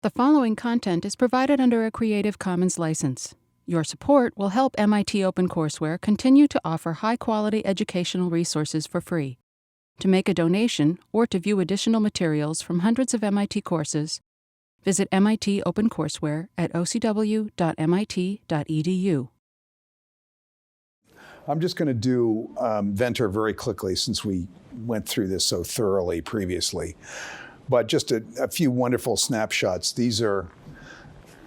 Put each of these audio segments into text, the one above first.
The following content is provided under a Creative Commons license. Your support will help MIT OpenCourseware continue to offer high-quality educational resources for free. To make a donation or to view additional materials from hundreds of MIT courses, visit MIT OpenCourseware at ocw.mit.edu. I'm just going to do Ventor very quickly since we went through this so thoroughly previously. But just a few wonderful snapshots. These are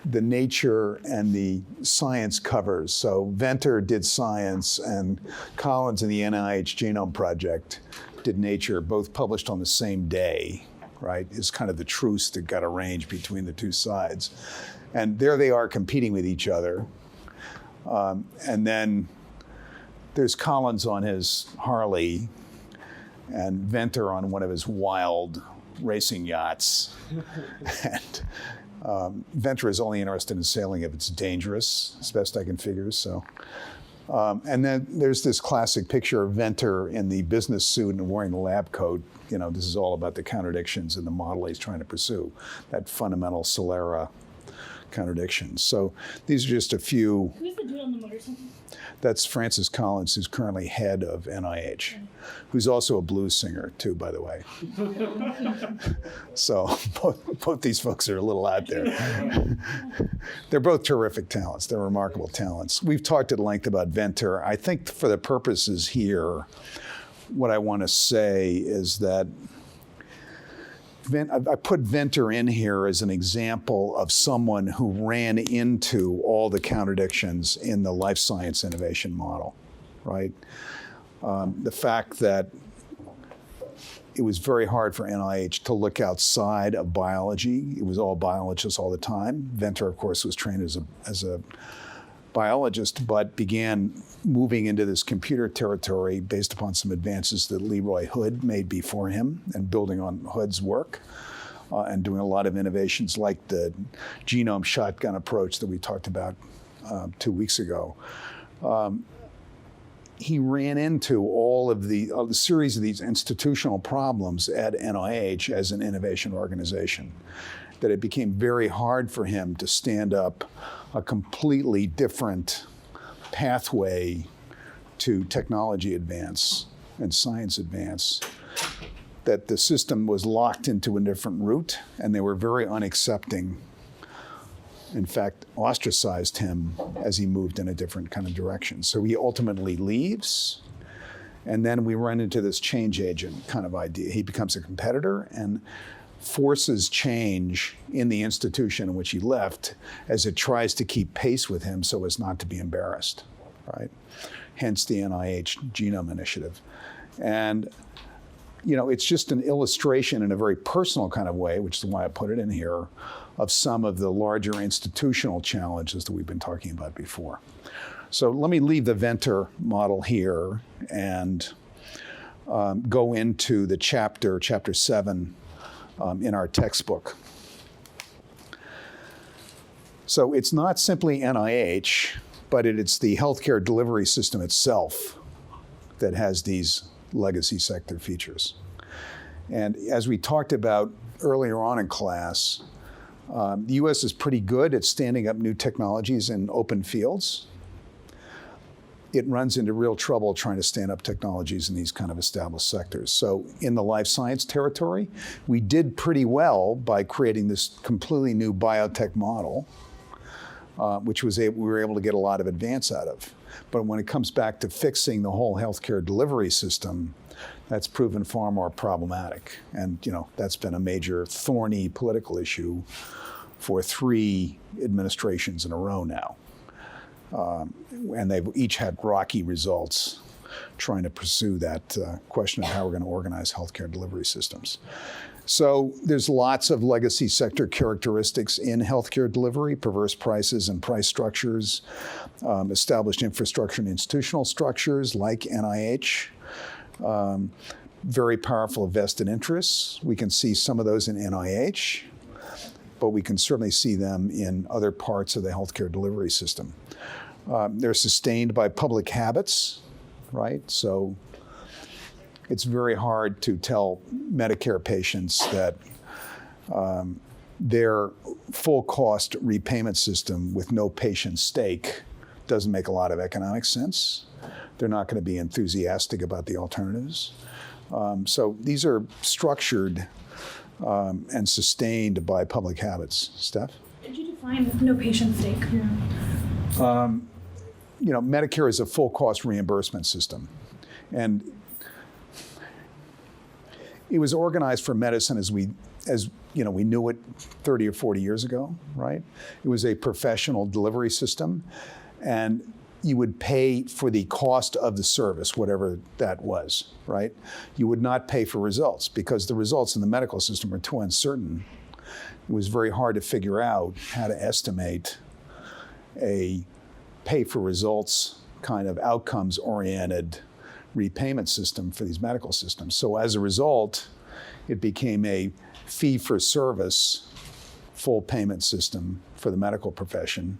the Nature and the Science covers. So Ventor did Science, and Collins and the NIH Genome Project did Nature, both published on the same day, right? Is kind of the truce that got arranged between the two sides. And there they are competing with each other. And then there's Collins on his Harley and Ventor on one of his wild racing yachts. And Ventor is only interested in sailing if it's dangerous, as best I can figure. So, and then there's this classic picture of Ventor in the business suit and wearing the lab coat. You know, this is all about the contradictions in the model he's trying to pursue, that fundamental Solera contradiction. So these are just a few. Who's the dude on the motorcycle? That's Francis Collins, who's currently head of NIH, who's also a blues singer too, by the way. So both these folks are a little out there. They're both terrific talents. They're remarkable talents. We've talked at length about Ventor. I think for the purposes here, what I want to say is that I put Ventor in here as an example of someone who ran into all the contradictions in the life science innovation model, right? The fact that it was very hard for NIH to look outside of biology. It was all biologists all the time. Ventor, of course, was trained as a biologist, but began moving into this computer territory based upon some advances that Leroy Hood made before him and building on Hood's work and doing a lot of innovations like the genome shotgun approach that we talked about 2 weeks ago. He ran into all of the series of these institutional problems at NIH as an innovation organization, that it became very hard for him to stand up a completely different pathway to technology advance and science advance, that the system was locked into a different route, and they were very unaccepting. In fact, ostracized him as he moved in a different kind of direction. So he ultimately leaves, and then we run into this change agent kind of idea. He becomes a competitor and forces change in the institution in which he left as it tries to keep pace with him so as not to be embarrassed, right? Hence the NIH Genome Initiative. And, you know, it's just an illustration in a very personal kind of way, which is why I put it in here, of some of the larger institutional challenges that we've been talking about before. So let me leave the Ventor model here and go into the chapter 7, in our textbook. So it's not simply NIH, but it's the healthcare delivery system itself that has these legacy sector features. And as we talked about earlier on in class, the US is pretty good at standing up new technologies in open fields. It runs into real trouble trying to stand up technologies in these kind of established sectors. So in the life science territory, we did pretty well by creating this completely new biotech model, which we were able to get a lot of advance out of. But when it comes back to fixing the whole healthcare delivery system, that's proven far more problematic. And you know, that's been a major thorny political issue for 3 administrations in a row now. And they've each had rocky results trying to pursue that question of how we're going to organize healthcare delivery systems. So there's lots of legacy sector characteristics in healthcare delivery: perverse prices and price structures, established infrastructure and institutional structures like NIH, very powerful vested interests. We can see some of those in NIH, but we can certainly see them in other parts of the healthcare delivery system. They're sustained by public habits, right? So it's very hard to tell Medicare patients that their full cost repayment system with no patient stake doesn't make a lot of economic sense. They're not going to be enthusiastic about the alternatives. So these are structured and sustained by public habits. Steph? Could you define no patient stake? Medicare is a full cost reimbursement system. And it was organized for medicine as we knew it 30 or 40 years ago, right? It was a professional delivery system, and you would pay for the cost of the service, whatever that was, right? You would not pay for results because the results in the medical system are too uncertain. It was very hard to figure out how to estimate a pay for results kind of outcomes-oriented repayment system for these medical systems. So as a result, it became a fee-for-service full payment system for the medical profession,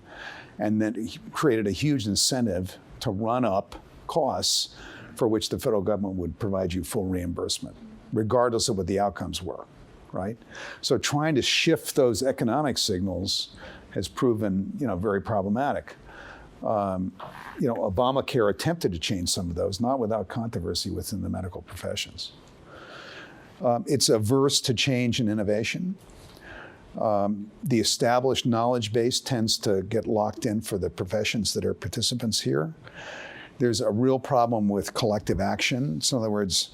and then created a huge incentive to run up costs for which the federal government would provide you full reimbursement, regardless of what the outcomes were, right? So trying to shift those economic signals has proven, very problematic. Obamacare attempted to change some of those, not without controversy within the medical professions. It's averse to change and innovation. The established knowledge base tends to get locked in for the professions that are participants here. There's a real problem with collective action. So in other words,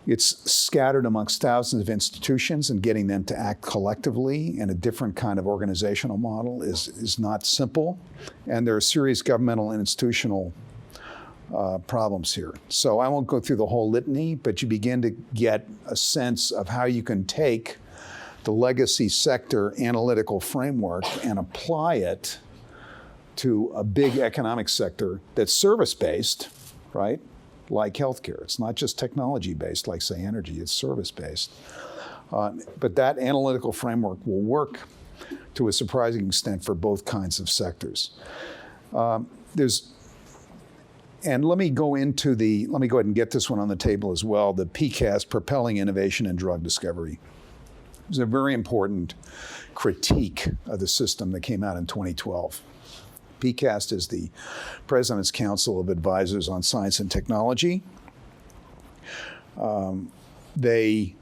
it's scattered amongst thousands of institutions, and getting them to act collectively in a different kind of organizational model is not simple. And there are serious governmental and institutional problems here. So I won't go through the whole litany, but you begin to get a sense of how you can take the legacy sector analytical framework and apply it to a big economic sector that's service-based, right? Like healthcare. It's not just technology-based, like, say, energy. It's service-based. But that analytical framework will work to a surprising extent for both kinds of sectors. And let me go ahead and get this one on the table as well, the PCAST, Propelling Innovation and Drug Discovery. It was a very important critique of the system that came out in 2012. PCAST is the President's Council of Advisors on Science and Technology. They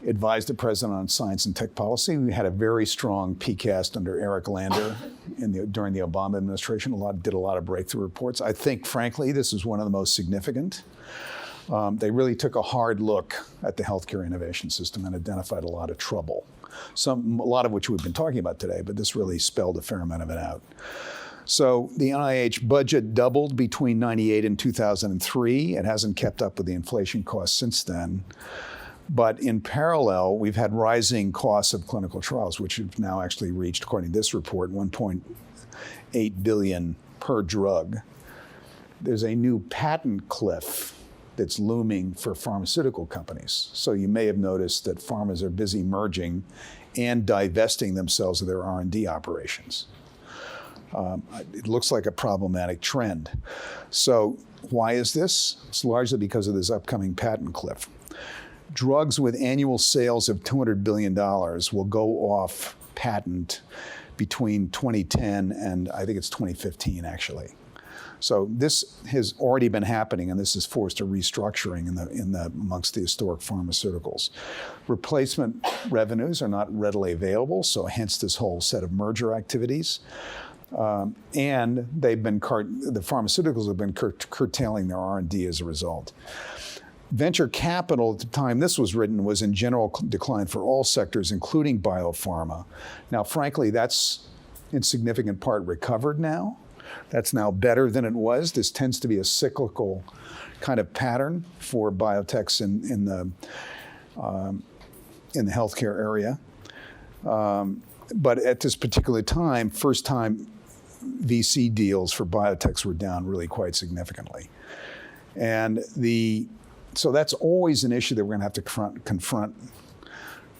advised the President on science and tech policy. We had a very strong PCAST under Eric Lander during the Obama administration. Did a lot of breakthrough reports. I think, frankly, this is one of the most significant. They really took a hard look at the healthcare innovation system and identified a lot of trouble. A lot of which we've been talking about today, but this really spelled a fair amount of it out. So the NIH budget doubled between 98 and 2003. It hasn't kept up with the inflation costs since then. But in parallel, we've had rising costs of clinical trials, which have now actually reached, according to this report, $1.8 billion per drug. There's a new patent cliff that's looming for pharmaceutical companies. So you may have noticed that pharmas are busy merging and divesting themselves of their R&D operations. It looks like a problematic trend. So why is this? It's largely because of this upcoming patent cliff. Drugs with annual sales of $200 billion will go off patent between 2010 and I think it's 2015, actually. So this has already been happening, and this has forced a restructuring amongst the historic pharmaceuticals. Replacement revenues are not readily available, so hence this whole set of merger activities. And the pharmaceuticals have been curtailing their R&D as a result. Venture capital at the time this was written was in general decline for all sectors, including biopharma. Now, frankly, that's in significant part recovered now. That's now better than it was. This tends to be a cyclical kind of pattern for biotechs in the healthcare area. But at this particular time, first-time VC deals for biotechs were down really quite significantly. And so that's always an issue that we're going to have to confront. In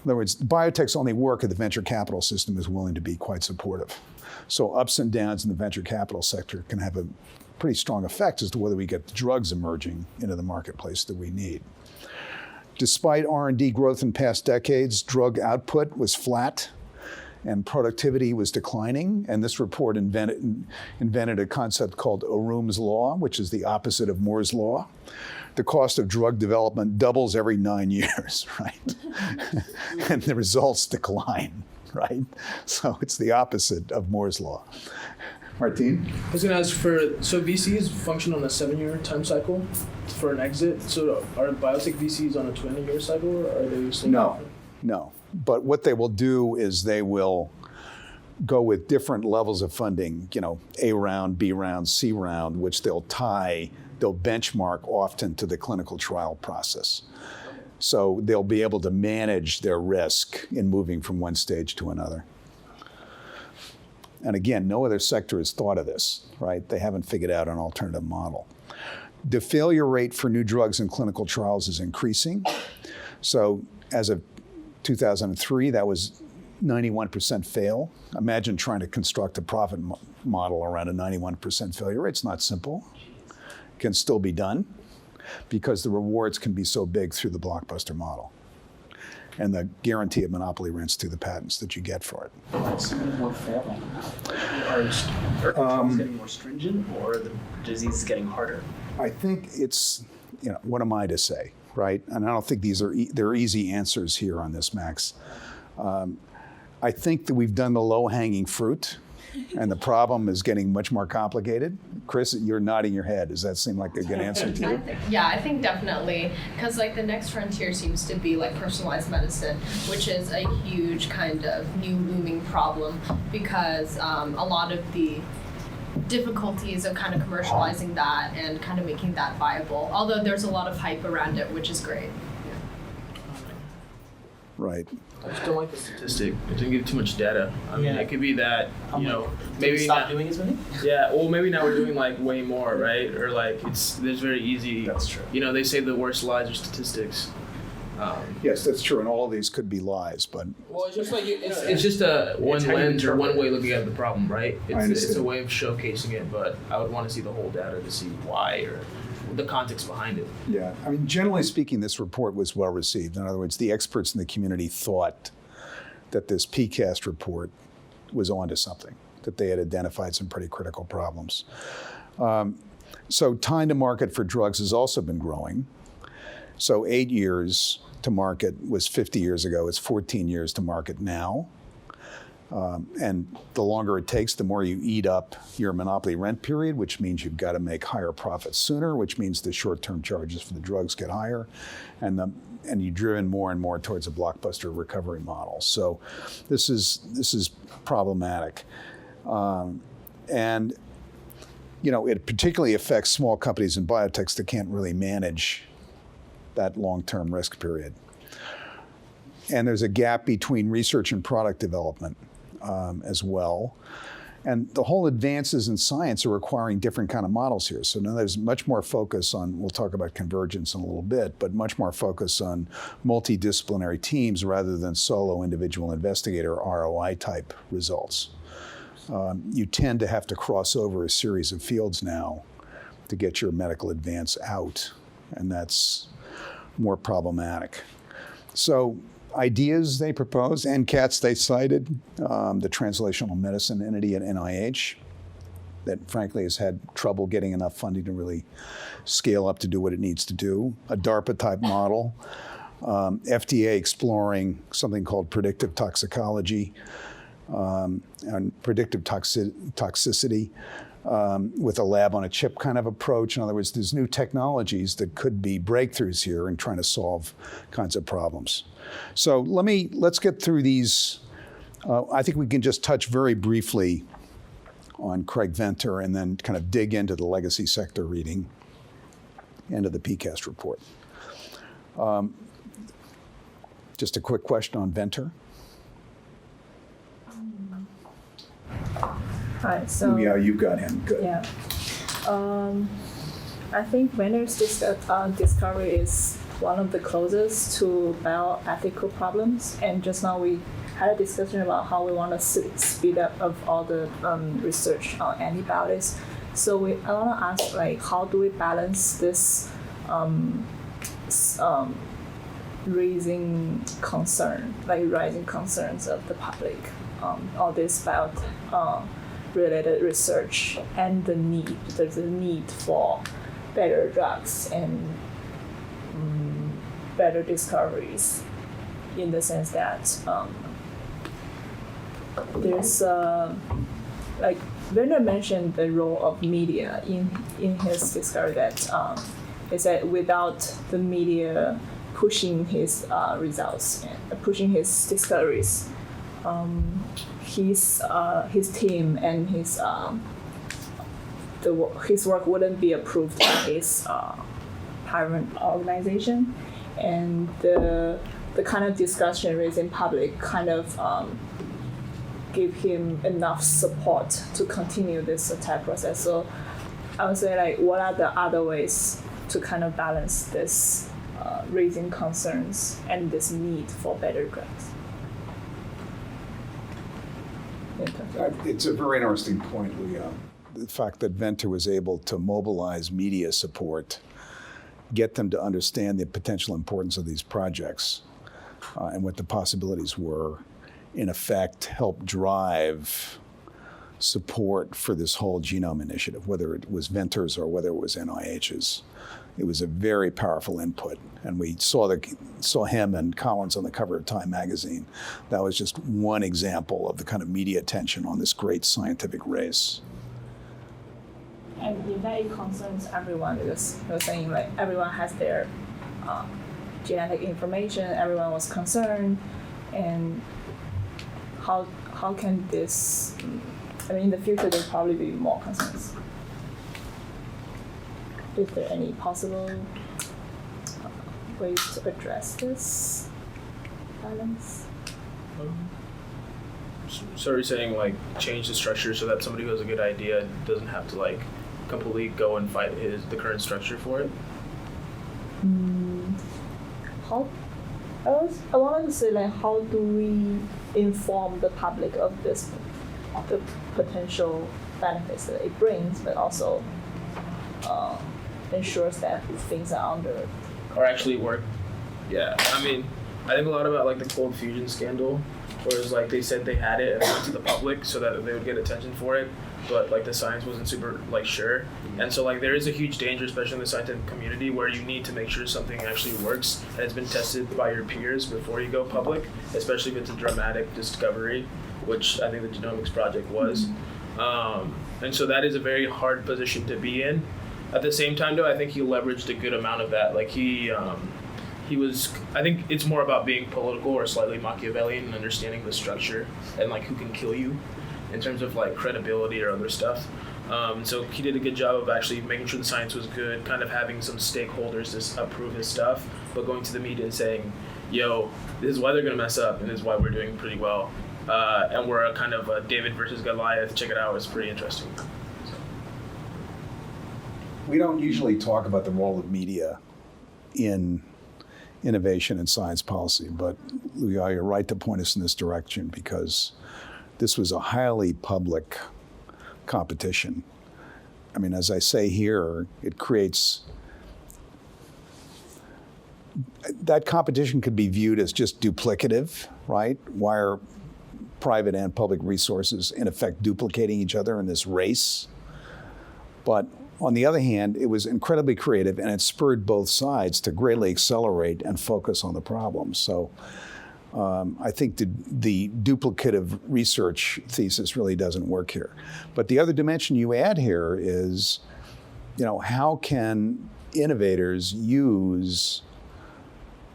other words, biotechs only work if the venture capital system is willing to be quite supportive. So ups and downs in the venture capital sector can have a pretty strong effect as to whether we get the drugs emerging into the marketplace that we need. Despite R&D growth in past decades, drug output was flat and productivity was declining. And this report invented a concept called O'Room's law, which is the opposite of Moore's law. The cost of drug development doubles every 9 years, right? And the results decline, right? So it's the opposite of Moore's law. Martin? I was going to ask so VCs function on a 7-year time cycle for an exit. So are biotech VCs on a 20-year cycle, or are they still No. But what they will do is they will go with different levels of funding, A round, B round, C round, which they'll benchmark often to the clinical trial process. So they'll be able to manage their risk in moving from one stage to another. And again, no other sector has thought of this, right? They haven't figured out an alternative model. The failure rate for new drugs in clinical trials is increasing. So as of 2003, that was 91% fail. Imagine trying to construct a profit model around a 91% failure rate. It's not simple. It can still be done because the rewards can be so big through the blockbuster model and the guarantee of monopoly rents through the patents that you get for it. What's more failing? Are controls getting more stringent, or the disease is getting harder? I think it's, what am I to say, right? And I don't think there are easy answers here on this, Max. I think that we've done the low-hanging fruit, and the problem is getting much more complicated. Chris, you're nodding your head. Does that seem like a good answer to you? I think definitely, because the next frontier seems to be personalized medicine, which is a huge kind of new looming problem, because a lot of the difficulties of kind of commercializing that and kind of making that viable, although there's a lot of hype around it, which is great. Right. I just don't like the statistic. I think you get too much data. I mean, it could be that, maybe stop doing as many? Yeah, well, maybe now we're doing way more, right? Or there's very easy. That's true. They say the worst lies are statistics. Yes, that's true, and all of these could be lies, but... Well, it's just it's just a one lens or one way looking at the problem, right? It's a way of showcasing it, but I would want to see the whole data to see why or the context behind it. Yeah, I mean, generally speaking, this report was well received. In other words, the experts in the community thought that this PCAST report was onto something, that they had identified some pretty critical problems. So time to market for drugs has also been growing. So 8 years to market was 50 years ago. It's 14 years to market now. And the longer it takes, the more you eat up your monopoly rent period, which means you've got to make higher profits sooner, which means the short-term charges for the drugs get higher, and you're driven more and more towards a blockbuster recovery model. So this is problematic. And it particularly affects small companies and biotechs that can't really manage that long-term risk period. And there's a gap between research and product development as well. And the whole advances in science are requiring different kind of models here. So now there's much more focus on, we'll talk about convergence in a little bit, but much more focus on multidisciplinary teams rather than solo individual investigator ROI type results. You tend to have to cross over a series of fields now to get your medical advance out, and that's more problematic. So ideas they propose, NCATS they cited, the translational medicine entity at NIH that frankly has had trouble getting enough funding to really scale up to do what it needs to do, a DARPA type model, FDA exploring something called predictive toxicology and predictive toxicity with a lab on a chip kind of approach. In other words, there's new technologies that could be breakthroughs here in trying to solve kinds of problems. So let's get through these. I think we can just touch very briefly on Craig Venter and then kind of dig into the legacy sector reading into the PCAST report. Just a quick question on Venter. Hi, so yeah, you've got him. Good. Yeah, I think Venter's discovery is one of the closest to bioethical problems. And just now we had a discussion about how we want to speed up of all the research on antibiotics. So I want to ask, how do we balance this rising concerns of the public, all this related research and there's a need for better drugs and better discoveries, in the sense that there's Werner mentioned the role of media in his discovery, that is that without the media pushing his results and pushing his discoveries, his team and his work wouldn't be approved by his parent organization, and the kind of discussion raised in public kind of give him enough support to continue this attack process. So I would say, what are the other ways to kind of balance this raising concerns and this need for better drugs? It's a very interesting point, Leah. The fact that Venter was able to mobilize media support, get them to understand the potential importance of these projects and what the possibilities were, in effect, help drive support for this whole genome initiative, whether it was Venter's or whether it was NIH's. It was a very powerful input, and we saw him and Collins on the cover of Time magazine. That was just one example of the kind of media attention on this great scientific race. And in fact, it concerns everyone, because you're saying everyone has their genetic information, everyone was concerned, and how can this, in the future there'll probably be more concerns. Is there any possible ways to address this balance? So you're saying change the structure so that somebody who has a good idea doesn't have to completely go and fight the current structure for it? I wanted to say, how do we inform the public of the potential benefits that it brings, but also ensures that things are under or actually work? Yeah, I think a lot about the cold fusion scandal, where it was they said they had it and it went to the public so that they would get attention for it, but the science wasn't super sure. And so there is a huge danger, especially in the scientific community, where you need to make sure something actually works and it's been tested by your peers before you go public, especially if it's a dramatic discovery, which I think the Genomics Project was. And so that is a very hard position to be in. At the same time, though, I think he leveraged a good amount of that. He was, I think it's more about being political or slightly Machiavellian and understanding the structure and who can kill you in terms of credibility or other stuff. So he did a good job of actually making sure the science was good, kind of having some stakeholders to approve his stuff, but going to the media and saying, yo, this is why they're going to mess up and this is why we're doing pretty well. And we're a kind of a David versus Goliath. Check it out. It's pretty interesting. So. We don't usually talk about the role of media in innovation and science policy, but Luya, you're right to point us in this direction, because this was a highly public competition. As I say here, it creates, that competition could be viewed as just duplicative, right? Why are private and public resources in effect duplicating each other in this race? But on the other hand, it was incredibly creative, and it spurred both sides to greatly accelerate and focus on the problem. So I think the duplicative research thesis really doesn't work here. But the other dimension you add here is, how can innovators use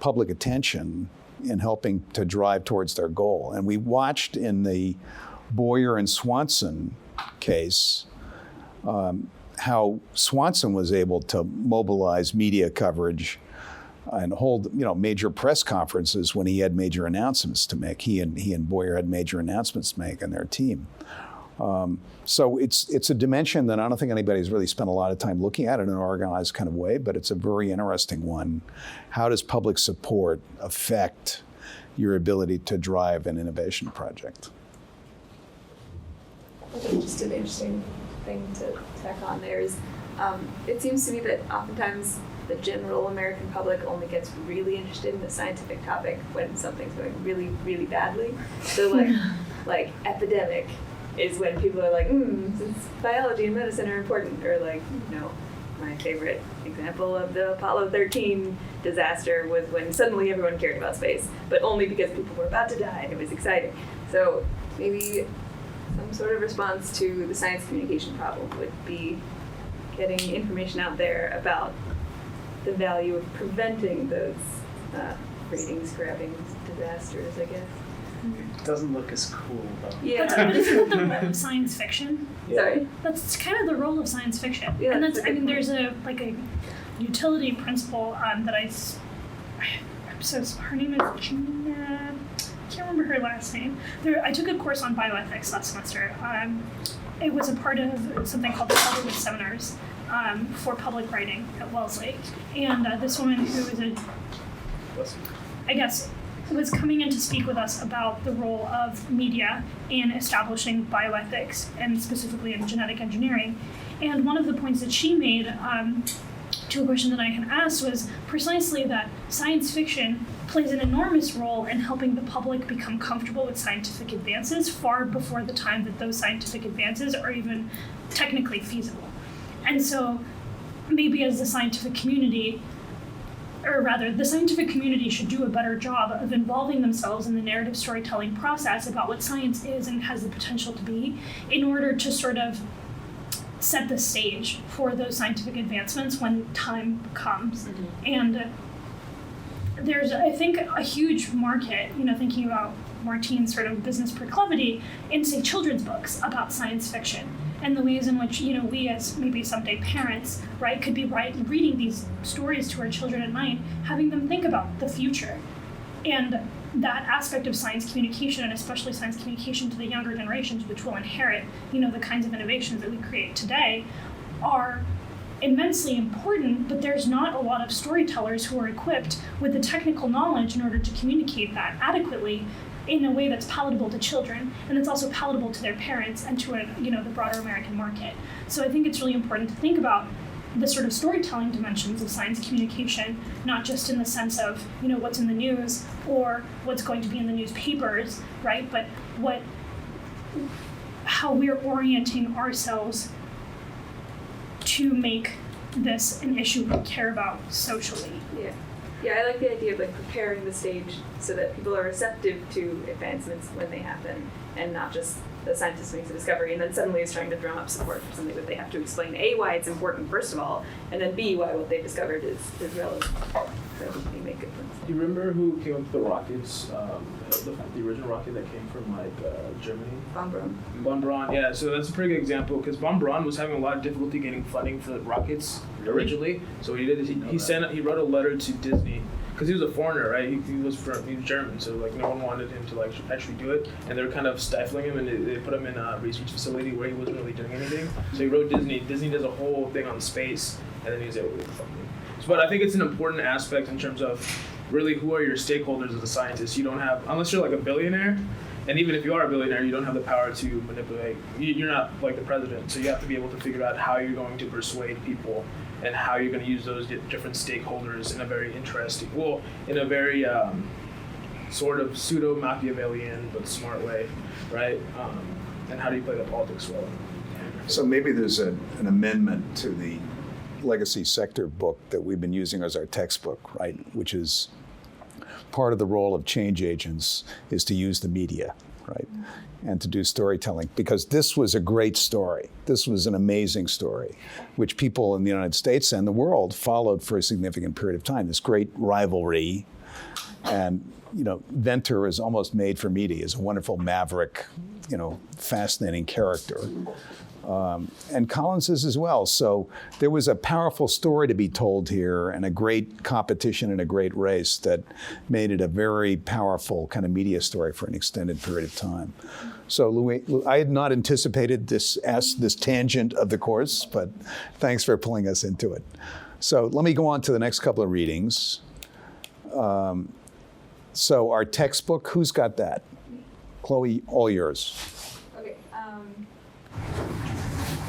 public attention in helping to drive towards their goal? And we watched in the Boyer and Swanson case how Swanson was able to mobilize media coverage and hold major press conferences when he had major announcements to make. He and Boyer had major announcements to make, and their team. So it's a dimension that I don't think anybody's really spent a lot of time looking at in an organized kind of way, but it's a very interesting one. How does public support affect your ability to drive an innovation project? I think just an interesting thing to tack on there is, it seems to me that oftentimes the general American public only gets really interested in the scientific topic when something's going really, really badly. So like epidemic is when people are like, since biology and medicine are important, or like, my favorite example of the Apollo 13 disaster was when suddenly everyone cared about space, but only because people were about to die and it was exciting. So maybe some sort of response to the science communication problem would be getting information out there about the value of preventing those ratings grabbing disasters, I guess. It doesn't look as cool though. Yeah. But isn't that the role of science fiction? Sorry? That's kind of the role of science fiction. Yeah, And that's a good point. there's a utility principle that her name is Gina, I can't remember her last name. I took a course on bioethics last semester. It was a part of something called the Hollywood Seminars for public writing at Wellesley. And this woman who was coming in to speak with us about the role of media in establishing bioethics, and specifically in genetic engineering. And one of the points that she made to a question that I had asked was precisely that science fiction plays an enormous role in helping the public become comfortable with scientific advances far before the time that those scientific advances are even technically feasible. And so maybe as the scientific community, or rather, the scientific community should do a better job of involving themselves in the narrative storytelling process about what science is and has the potential to be, in order to sort of set the stage for those scientific advancements when time comes. Mm-hmm. And there's, I think, a huge market, thinking about Martine's sort of business proclivity, in, say, children's books about science fiction, and the ways in which, we as maybe someday parents, right, could be reading these stories to our children at night, having them think about the future. And that aspect of science communication, and especially science communication to the younger generations, which will inherit, the kinds of innovations that we create today, are immensely important, but there's not a lot of storytellers who are equipped with the technical knowledge in order to communicate that adequately in a way that's palatable to children, and that's also palatable to their parents and to the broader American market. So I think it's really important to think about the sort of storytelling dimensions of science communication, not just in the sense of, what's in the news or what's going to be in the newspapers, right? But how we're orienting ourselves to make this an issue we care about socially. Yeah, I like the idea of preparing the stage so that people are receptive to advancements when they happen, and not just the scientist makes a discovery and then suddenly is trying to drum up support for something that they have to explain A, why it's important first of all, and then B, why what they discovered is relevant. So they make good points. Do you remember who came up with the rockets, the original rocket that came from Germany? Von Braun. Von Braun, yeah. So that's a pretty good example, because von Braun was having a lot of difficulty getting funding for the rockets originally. So what he did is he wrote a letter to Disney, because he was a foreigner, right? He was German, so no one wanted him to actually do it, and they were kind of stifling him, and they put him in a research facility where he wasn't really doing anything. So he wrote Disney. Disney does a whole thing on space, and then he was able to get the funding. But I think it's an important aspect in terms of really who are your stakeholders as a scientist. You don't have, unless you're a billionaire, and even if you are a billionaire, you don't have the power to manipulate. You're not like the president, so you have to be able to figure out how you're going to persuade people and how you're going to use those different stakeholders in a very sort of pseudo-Machiavellian but smart way, right? And how do you play the politics well? So maybe there's an amendment to the legacy sector book that we've been using as our textbook, right? Which is part of the role of change agents is to use the media, right? And to do storytelling, because this was a great story. This was an amazing story, which people in the United States and the world followed for a significant period of time. This great rivalry, and Venter is almost made for media. He's a wonderful maverick, fascinating character. And Collins is as well. So there was a powerful story to be told here, and a great competition and a great race that made it a very powerful kind of media story for an extended period of time. So Louis, I had not anticipated this tangent of the course, but thanks for pulling us into it. So let me go on to the next couple of readings. So our textbook, who's got that? Chloe, all yours. Okay.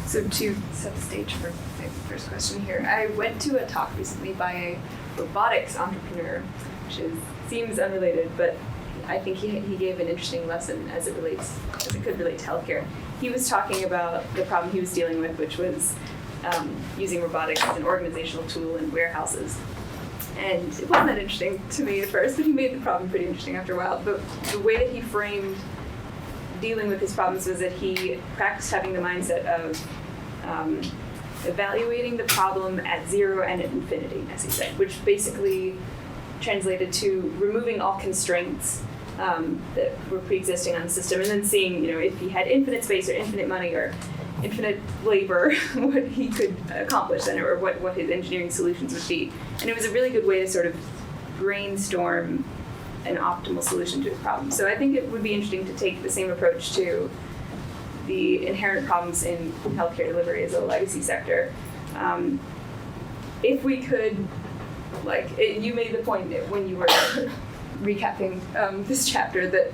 So to set the stage for my first question here, I went to a talk recently by a robotics entrepreneur, which seems unrelated, but I think he gave an interesting lesson as it could relate to healthcare. He was talking about the problem he was dealing with, which was using robotics as an organizational tool in warehouses. And it wasn't that interesting to me at first, but he made the problem pretty interesting after a while. But the way that he framed dealing with his problems was that he practiced having the mindset of evaluating the problem at 0 and at infinity, as he said, which basically translated to removing all constraints that were pre-existing on the system, and then seeing, if he had infinite space or infinite money or infinite labor, what he could accomplish then, or what his engineering solutions would be. And it was a really good way to sort of brainstorm an optimal solution to his problem. So I think it would be interesting to take the same approach to the inherent problems in healthcare delivery as a legacy sector. If we could, you made the point when you were recapping this chapter that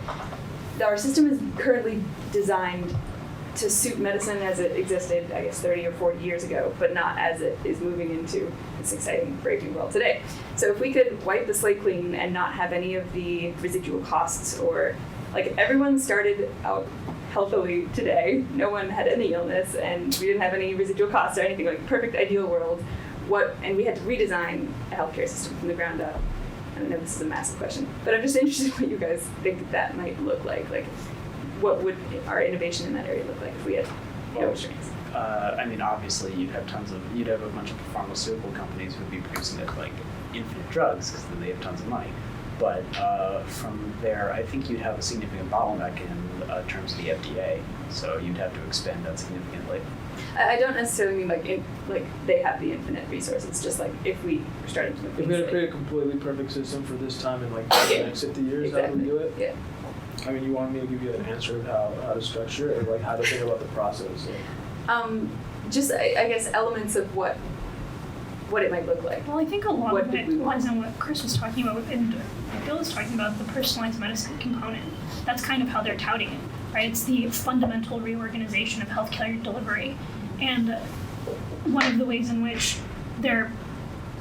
our system is currently designed to suit medicine as it existed, I guess, 30 or 40 years ago, but not as it is moving into this exciting, brave new world today. So if we could wipe the slate clean and not have any of the residual costs, or everyone started out healthily today, no one had any illness, and we didn't have any residual costs or anything, perfect ideal world, and we had to redesign a healthcare system from the ground up. I know this is a massive question, but I'm just interested in what you guys think that might look like. What would our innovation in that area look like if we had no restraints? Obviously you'd have a bunch of pharmaceutical companies who'd be producing infinite drugs because they have tons of money. But from there, I think you'd have a significant bottleneck in terms of the FDA. So you'd have to expand that significantly. I don't necessarily mean they have the infinite resources. Just if we were starting to. If we had to create a completely perfect system for this time in the next 50 years, exactly. How do we do it? Yeah. You want me to give you an answer of how to structure it, or how to think about the process? Just I guess elements of what it might look like. Well, I think a lot of it lies in what Chris was talking about and Bill was talking about, the personalized medicine component. That's kind of how they're touting it, right? It's the fundamental reorganization of healthcare delivery. And one of the ways in which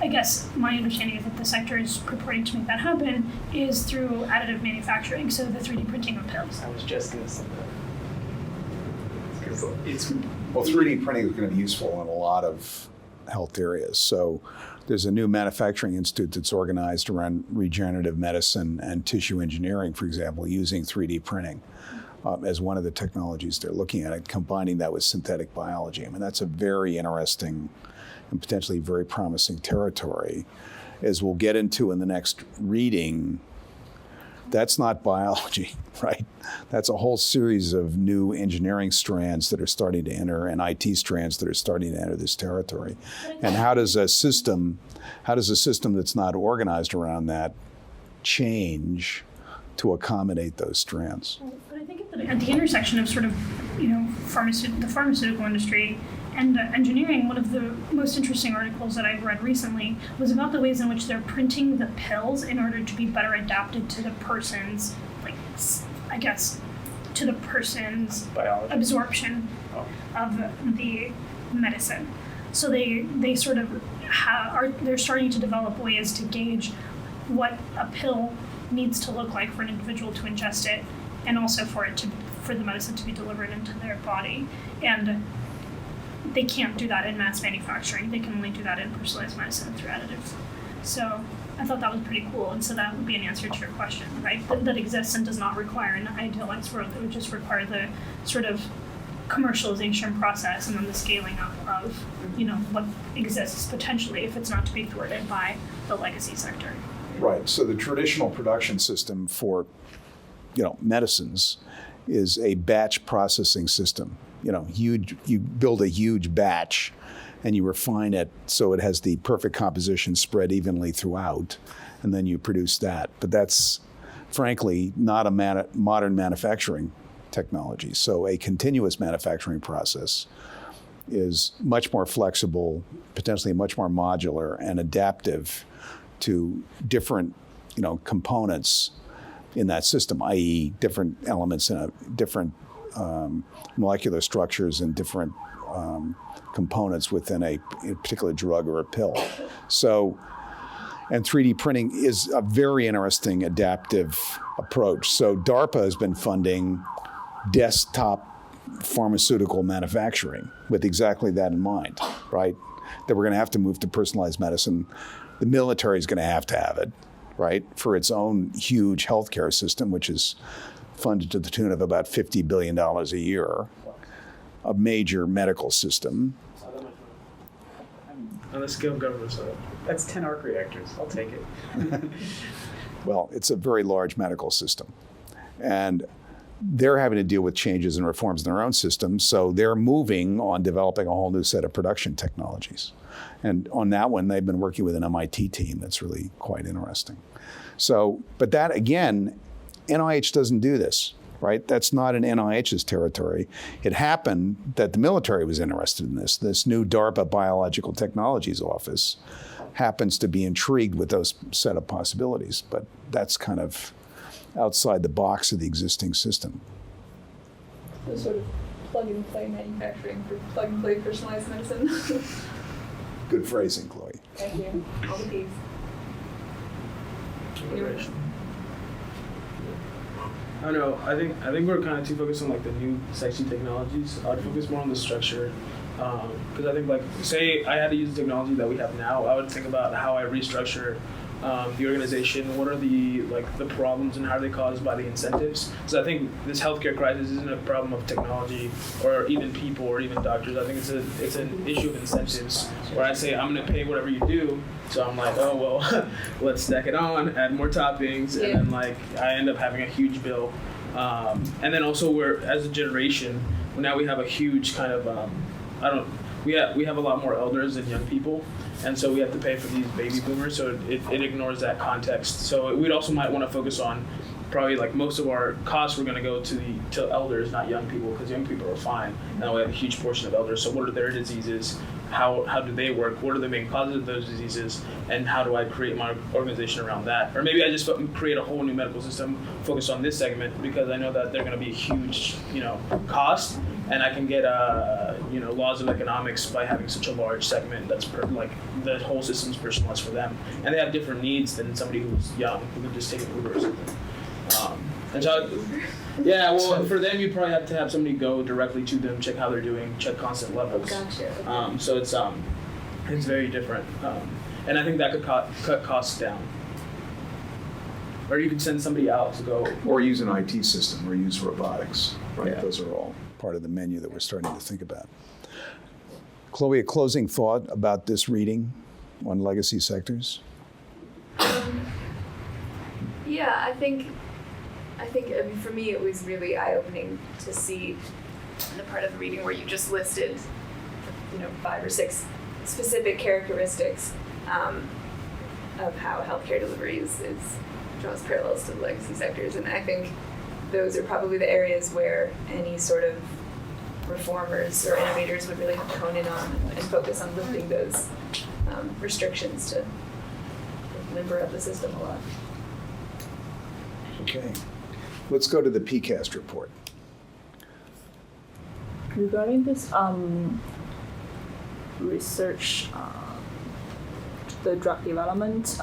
I guess my understanding is that the sector is purporting to make that happen is through additive manufacturing, so the 3D printing of pills. I was just going to say that. Well, 3D printing is going to be useful in a lot of health areas. So there's a new manufacturing institute that's organized around regenerative medicine and tissue engineering, for example, using 3D printing as one of the technologies they're looking at, and combining that with synthetic biology. That's a very interesting and potentially very promising territory. As we'll get into in the next reading, that's not biology, right? That's a whole series of new engineering strands that are starting to enter, and IT strands that are starting to enter this territory. And how does a system that's not organized around that change to accommodate those strands? But I think at the intersection of sort of, the pharmaceutical industry and engineering, one of the most interesting articles that I've read recently was about the ways in which they're printing the pills in order to be better adapted to the person's, biology absorption of the medicine. So they sort of they're starting to develop ways to gauge what a pill needs to look like for an individual to ingest it, and also for the medicine to be delivered into their body. And they can't do that in mass manufacturing. They can only do that in personalized medicine through additives. So I thought that was pretty cool. And so that would be an answer to your question, right? That exists and does not require an idealized world. It would just require the sort of commercialization process and then the scaling up of, what exists potentially if it's not to be thwarted by the legacy sector. Right. So the traditional production system for, medicines is a batch processing system. You build a huge batch and you refine it so it has the perfect composition spread evenly throughout, and then you produce that. But that's, frankly, not a modern manufacturing technology. So a continuous manufacturing process is much more flexible, potentially much more modular and adaptive to different, components in that system, i.e. different elements in different molecular structures and different components within a particular drug or a pill. So, and 3D printing is a very interesting adaptive approach. So DARPA has been funding desktop pharmaceutical manufacturing with exactly that in mind, right? That we're going to have to move to personalized medicine. The military is going to have it, right, for its own huge healthcare system, which is funded to the tune of about $50 billion a year, a major medical system. On the scale of government side. That's 10 arc reactors. I'll take it. Well, it's a very large medical system. And they're having to deal with changes and reforms in their own systems, so they're moving on developing a whole new set of production technologies. And on that one, they've been working with an MIT team that's really quite interesting. So, but that again, NIH doesn't do this, right? That's not in NIH's territory. It happened that the military was interested in this. This new DARPA Biological Technologies Office happens to be intrigued with those set of possibilities, but that's kind of outside the box of the existing system. The sort of plug-and-play manufacturing for plug-and-play personalized medicine. Good phrasing, Chloe. Thank you. All the P's. I don't know. I think we're kind of too focused on like the new sexy technologies. I'd focus more on the structure, because I think like say I had to use the technology that we have now, I would think about how I restructure the organization. What are the problems and how are they caused by the incentives? Because I think this healthcare crisis isn't a problem of technology or even people or even doctors. I think it's an issue of incentives where I say I'm going to pay whatever you do. So I'm like, oh well, let's stack it on, add more toppings, and then like I end up having a huge bill. And then also we're as a generation now we have a huge kind of we have a lot more elders than young people. And so we have to pay for these baby boomers, so it ignores that context. So we'd also might want to focus on probably like most of our costs we're going to go to elders, not young people, because young people are fine. Now we have a huge portion of elders. So what are their diseases? How do they work? What are the main causes of those diseases? And how do I create my organization around that? Or maybe I just create a whole new medical system focused on this segment because I know that they're going to be a huge, cost. And I can get, laws of economics by having such a large segment that's the whole system's personalized for them. And they have different needs than somebody who's young, who can just take an Uber or something. And so, yeah, well, for them, you probably have to have somebody go directly to them, check how they're doing, check constant levels. Gotcha. So it's very different. And I think that could cut costs down. Or you could send somebody out to go. Or use an IT system, or use robotics, right? Yeah. Those are all part of the menu that we're starting to think about. Chloe, a closing thought about this reading on legacy sectors? Yeah, I think for me it was really eye-opening to see the part of the reading where you just listed, 5 or 6 specific characteristics of how healthcare delivery draws parallels to the legacy sectors, and I think those are probably the areas where any sort of reformers or innovators would really have to hone in on and focus on lifting those restrictions to limber up the system a lot. Okay. Let's go to the PCAST report. Regarding this research, the drug development,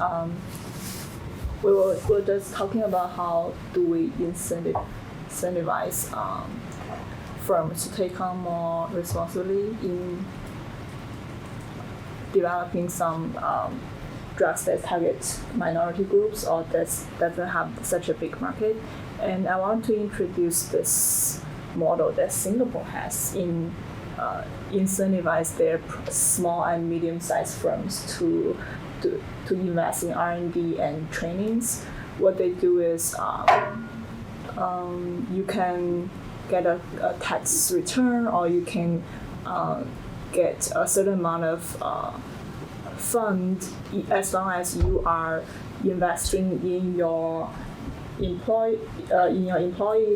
we were just talking about how do we incentivize firms to take on more responsibility in developing some drugs that target minority groups or that doesn't have such a big market. And I want to introduce this model that Singapore has in incentivize their small and medium-sized firms to invest in R&D and trainings. What they do is you can get a tax return, or you can get a certain amount of fund as long as you are investing in your employees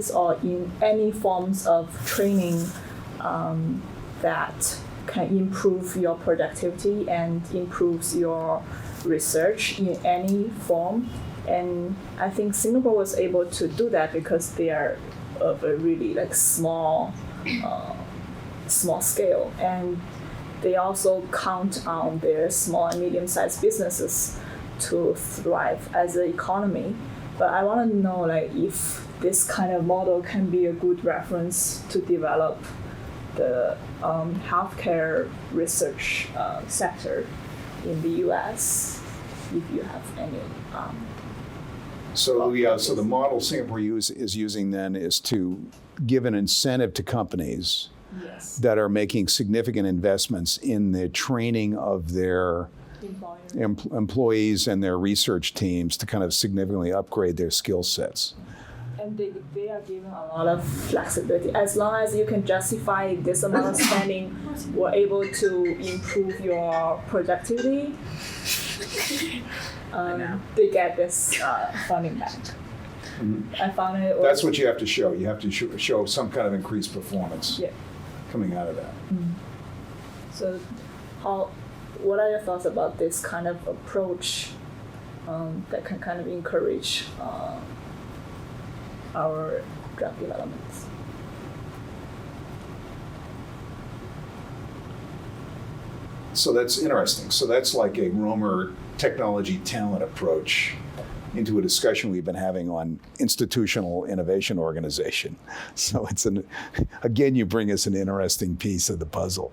or in any forms of training that can improve your productivity and improves your research in any form. And I think Singapore was able to do that because they are of a really small small scale, and they also count on their small and medium-sized businesses to thrive as an economy. But I want to know, like, if this kind of model can be a good reference to develop the healthcare research sector in the U.S. If you have any. So the model Singapore is using then is to give an incentive to companies Yes. that are making significant investments in the training of their employees and their research teams to kind of significantly upgrade their skill sets. And they are given a lot of flexibility. As long as you can justify this amount of spending, we're able to improve your productivity. They get this funding back. Mm-hmm. I found it. That's what you have to show. You have to show some kind of increased performance coming out of that. Mm-hmm. So, what are your thoughts about this kind of approach that can kind of encourage our drug developments? So that's interesting. So that's like a Romer technology talent approach into a discussion we've been having on institutional innovation organization. So it's again, you bring us an interesting piece of the puzzle.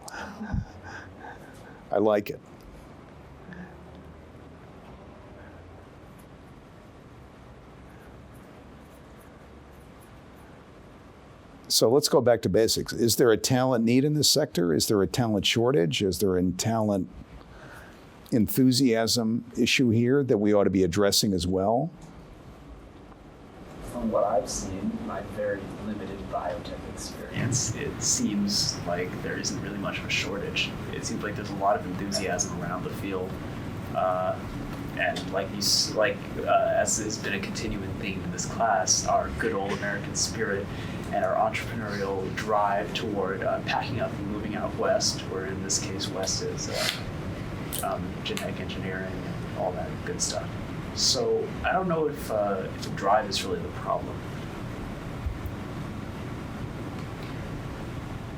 I like it. So let's go back to basics. Is there a talent need in this sector? Is there a talent shortage? Is there a talent enthusiasm issue here that we ought to be addressing as well? From what I've seen, my very limited biotech experience, it seems like there isn't really much of a shortage. It seems like there's a lot of enthusiasm around the field, and as has been a continuing theme in this class, our good old American spirit and our entrepreneurial drive toward packing up and moving out west, or in this case, west is genetic engineering and all that good stuff. So I don't know if the drive is really the problem.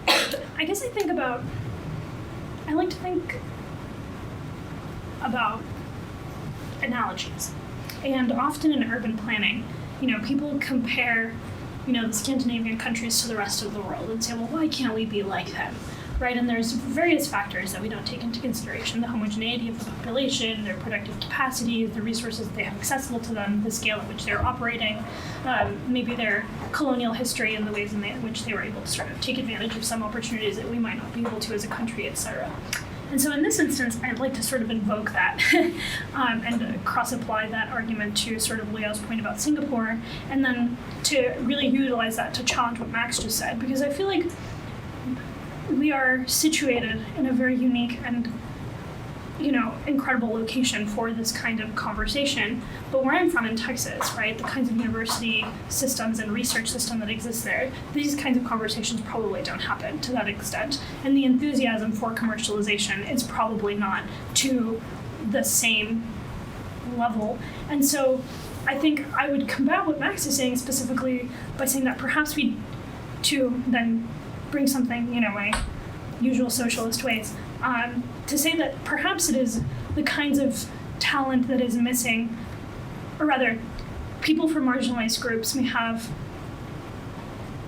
I guess I like to think about analogies. And often in urban planning, people compare, the Scandinavian countries to the rest of the world and say, well, why can't we be like them? Right, and there's various factors that we don't take into consideration: the homogeneity of the population, their productive capacity, the resources that they have accessible to them, the scale at which they're operating, maybe their colonial history and the ways in which they were able to sort of take advantage of some opportunities that we might not be able to as a country, etc. And so in this instance, I'd like to sort of invoke that and cross-apply that argument to sort of Leo's point about Singapore, and then to really utilize that to challenge what Max just said, because I feel like we are situated in a very unique and, incredible location for this kind of conversation. But where I'm from in Texas, right, the kinds of university systems and research system that exists there, these kinds of conversations probably don't happen to that extent. And the enthusiasm for commercialization is probably not to the same level. And so I think I would combat what Max is saying specifically by saying that perhaps we, to then bring something, my usual socialist ways, to say that perhaps it is the kinds of talent that is missing, or rather, people from marginalized groups may have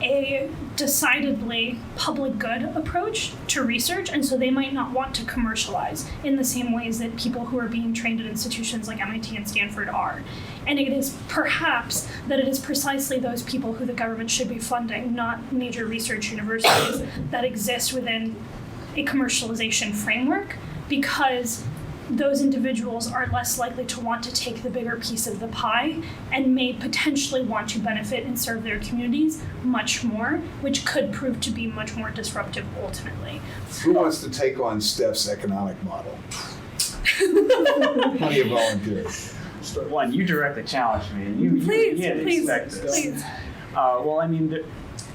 a decidedly public good approach to research, and so they might not want to commercialize in the same ways that people who are being trained at institutions like MIT and Stanford are. And it is perhaps that it is precisely those people who the government should be funding, not major research universities that exist within a commercialization framework, because those individuals are less likely to want to take the bigger piece of the pie and may potentially want to benefit and serve their communities much more, which could prove to be much more disruptive ultimately. Who wants to take on Steph's economic model? Plenty of volunteers. One, you directly challenged me, and you didn't expect this. Please. Well, I mean,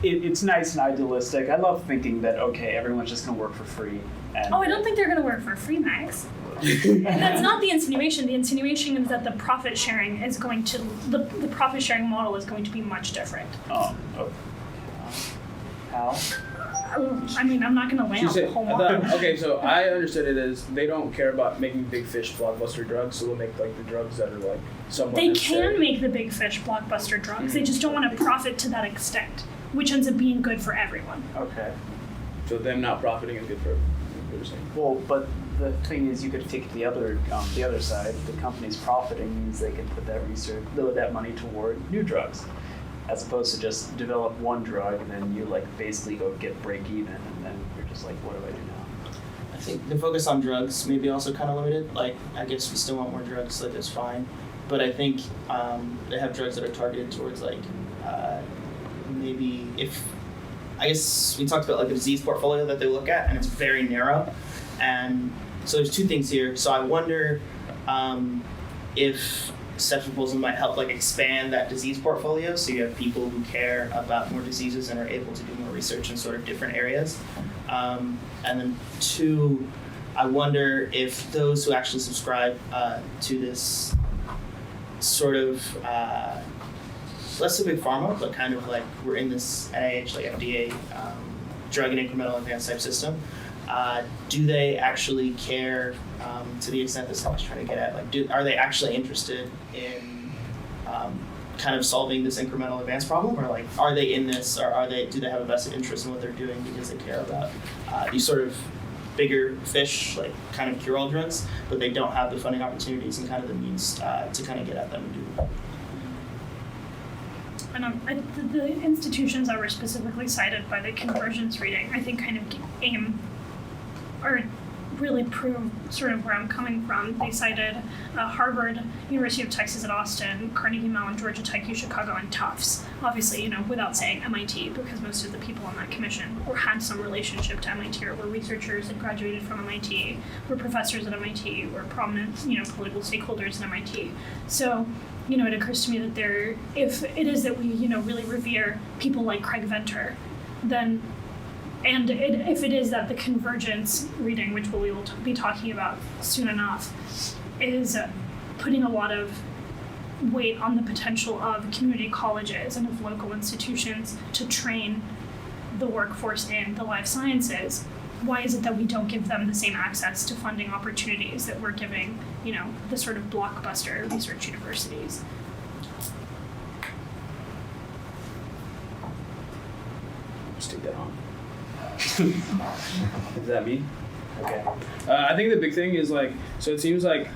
it's nice and idealistic. I love thinking that, okay, everyone's just going to work for free. And I don't think they're going to work for free, Max. That's not the insinuation. The insinuation is that the profit sharing is going to, the profit sharing model is going to be much different. Oh, okay. How? I mean, I'm not going to lay out the whole model. Okay, so I understood it as they don't care about making big fish blockbuster drugs, so they'll make like the drugs that are like somewhat They necessary. can make the big fish blockbuster drugs. They just don't want to profit to that extent, which ends up being good for everyone. Okay. So them not profiting is good for what you're saying. Well, but the thing is, you could take the other side. The companies profiting means they can put that money toward new drugs, as opposed to just develop one drug and then you like basically go get break even, and then you're just like, what do I do now? I think the focus on drugs may be also kind of limited. Like, I guess we still want more drugs, so that's fine. But I think they have drugs that are targeted towards like maybe I guess we talked about like the disease portfolio that they look at, and it's very narrow. And so there's two things here. So I wonder if such proposal might help like expand that disease portfolio, so you have people who care about more diseases and are able to do more research in sort of different areas. And then two, I wonder if those who actually subscribe to this sort of less so big pharma, but kind of like we're in this NIH, like FDA, drug and incremental advanced type system. Do they actually care to the extent that I was trying to get at? Like, are they actually interested in kind of solving this incremental advanced problem, or like, are they in this, or do they have a vested interest in what they're doing because they care about these sort of bigger fish, like kind of cure-all drugs, but they don't have the funding opportunities and kind of the means to kind of get at them and do that? And the institutions that were specifically cited by the convergence reading, I think kind of aim or really prove sort of where I'm coming from. They cited Harvard, University of Texas at Austin, Carnegie Mellon, Georgia Tech, U Chicago, and Tufts. Obviously, without saying MIT, because most of the people on that commission had some relationship to MIT or were researchers and graduated from MIT, were professors at MIT, were prominent, political stakeholders at MIT. So, it occurs to me that if it is that we, really revere people like Craig Venter, then if it is that the convergence reading, which we will be talking about soon enough, is putting a lot of weight on the potential of community colleges and of local institutions to train the workforce in the life sciences, why is it that we don't give them the same access to funding opportunities that we're giving, the sort of blockbuster research universities? Just take that on. Is that me? Okay. I think the big thing is so it seems like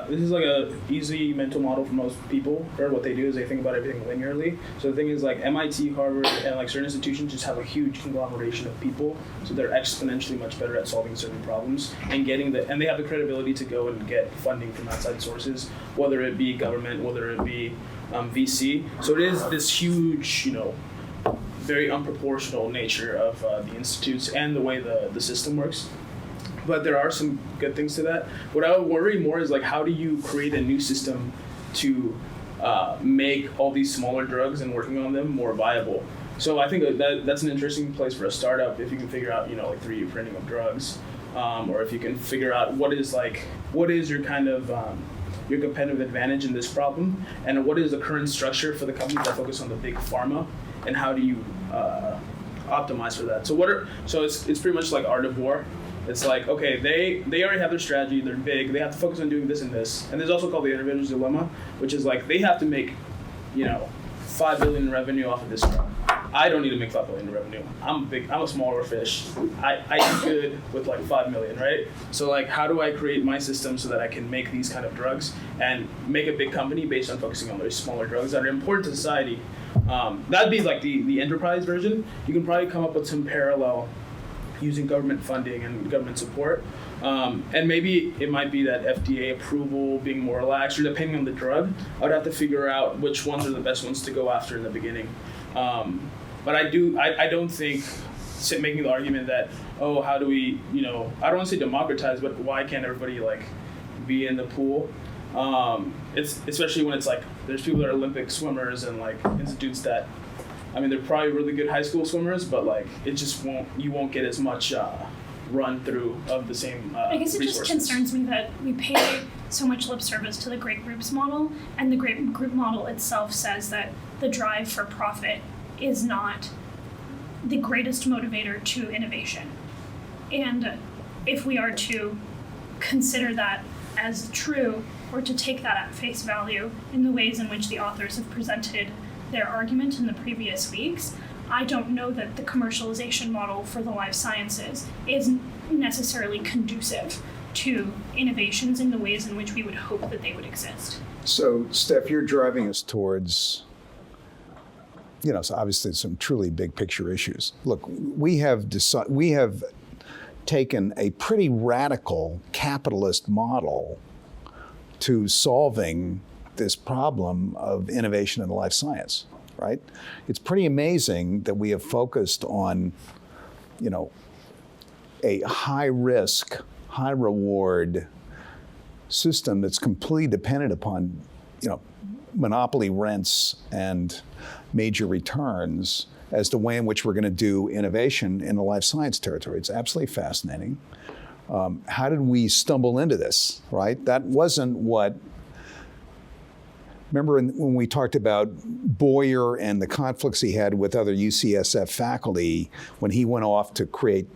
this is like a easy mental model for most people, or what they do is they think about everything linearly. So the thing is MIT, Harvard, and certain institutions just have a huge conglomeration of people, so they're exponentially much better at solving certain problems and and they have the credibility to go and get funding from outside sources, whether it be government, whether it be VC. So it is this huge, very unproportional nature of the institutes and the way the system works. But there are some good things to that. What I would worry more is how do you create a new system to make all these smaller drugs and working on them more viable? So I think that's an interesting place for a startup if you can figure out 3D printing of drugs, or if you can figure out what is your kind of your competitive advantage in this problem, and what is the current structure for the companies that focus on the big pharma, and how do you optimize for that? So it's pretty much like Art of War. It's okay, they already have their strategy, they're big, they have to focus on doing this and this. And there's also called the individual's dilemma, which is they have to make, $5 billion in revenue off of this drug. I don't need to make $5 billion in revenue. I'm a smaller fish. I do good with 5 million, right? So how do I create my system so that I can make these kind of drugs and make a big company based on focusing on those smaller drugs that are important to society? That'd be the enterprise version. You can probably come up with some parallel using government funding and government support. And maybe it might be that FDA approval being more relaxed, or depending on the drug, I would have to figure out which ones are the best ones to go after in the beginning. But I don't think making the argument that, how do we, I don't want to say democratize, but why can't everybody be in the pool? It's especially when it's there's people that are Olympic swimmers and institutes that, they're probably really good high school swimmers, but it just you won't get as much run through of the same I guess it resources. just concerns me that we pay so much lip service to the great groups model, and the great group model itself says that the drive for profit is not the greatest motivator to innovation. And if we are to consider that as true, or to take that at face value in the ways in which the authors have presented their argument in the previous weeks, I don't know that the commercialization model for the life sciences is necessarily conducive to innovations in the ways in which we would hope that they would exist. So, Steph, you're driving us towards, so obviously some truly big picture issues. Look, we have taken a pretty radical capitalist model to solving this problem of innovation in life science, right? It's pretty amazing that we have focused on, a high risk, high reward system that's completely dependent upon, monopoly rents and major returns as the way in which we're going to do innovation in the life science territory. It's absolutely fascinating. How did we stumble into this, right? That wasn't what, remember when we talked about Boyer and the conflicts he had with other UCSF faculty when he went off to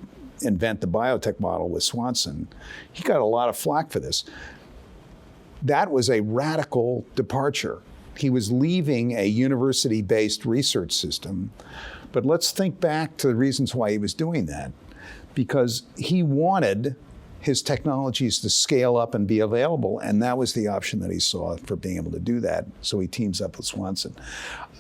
invent the biotech model with Swanson, he got a lot of flack for this. That was a radical departure. He was leaving a university-based research system, but let's think back to the reasons why he was doing that. Because he wanted his technologies to scale up and be available, and that was the option that he saw for being able to do that, so he teams up with Swanson.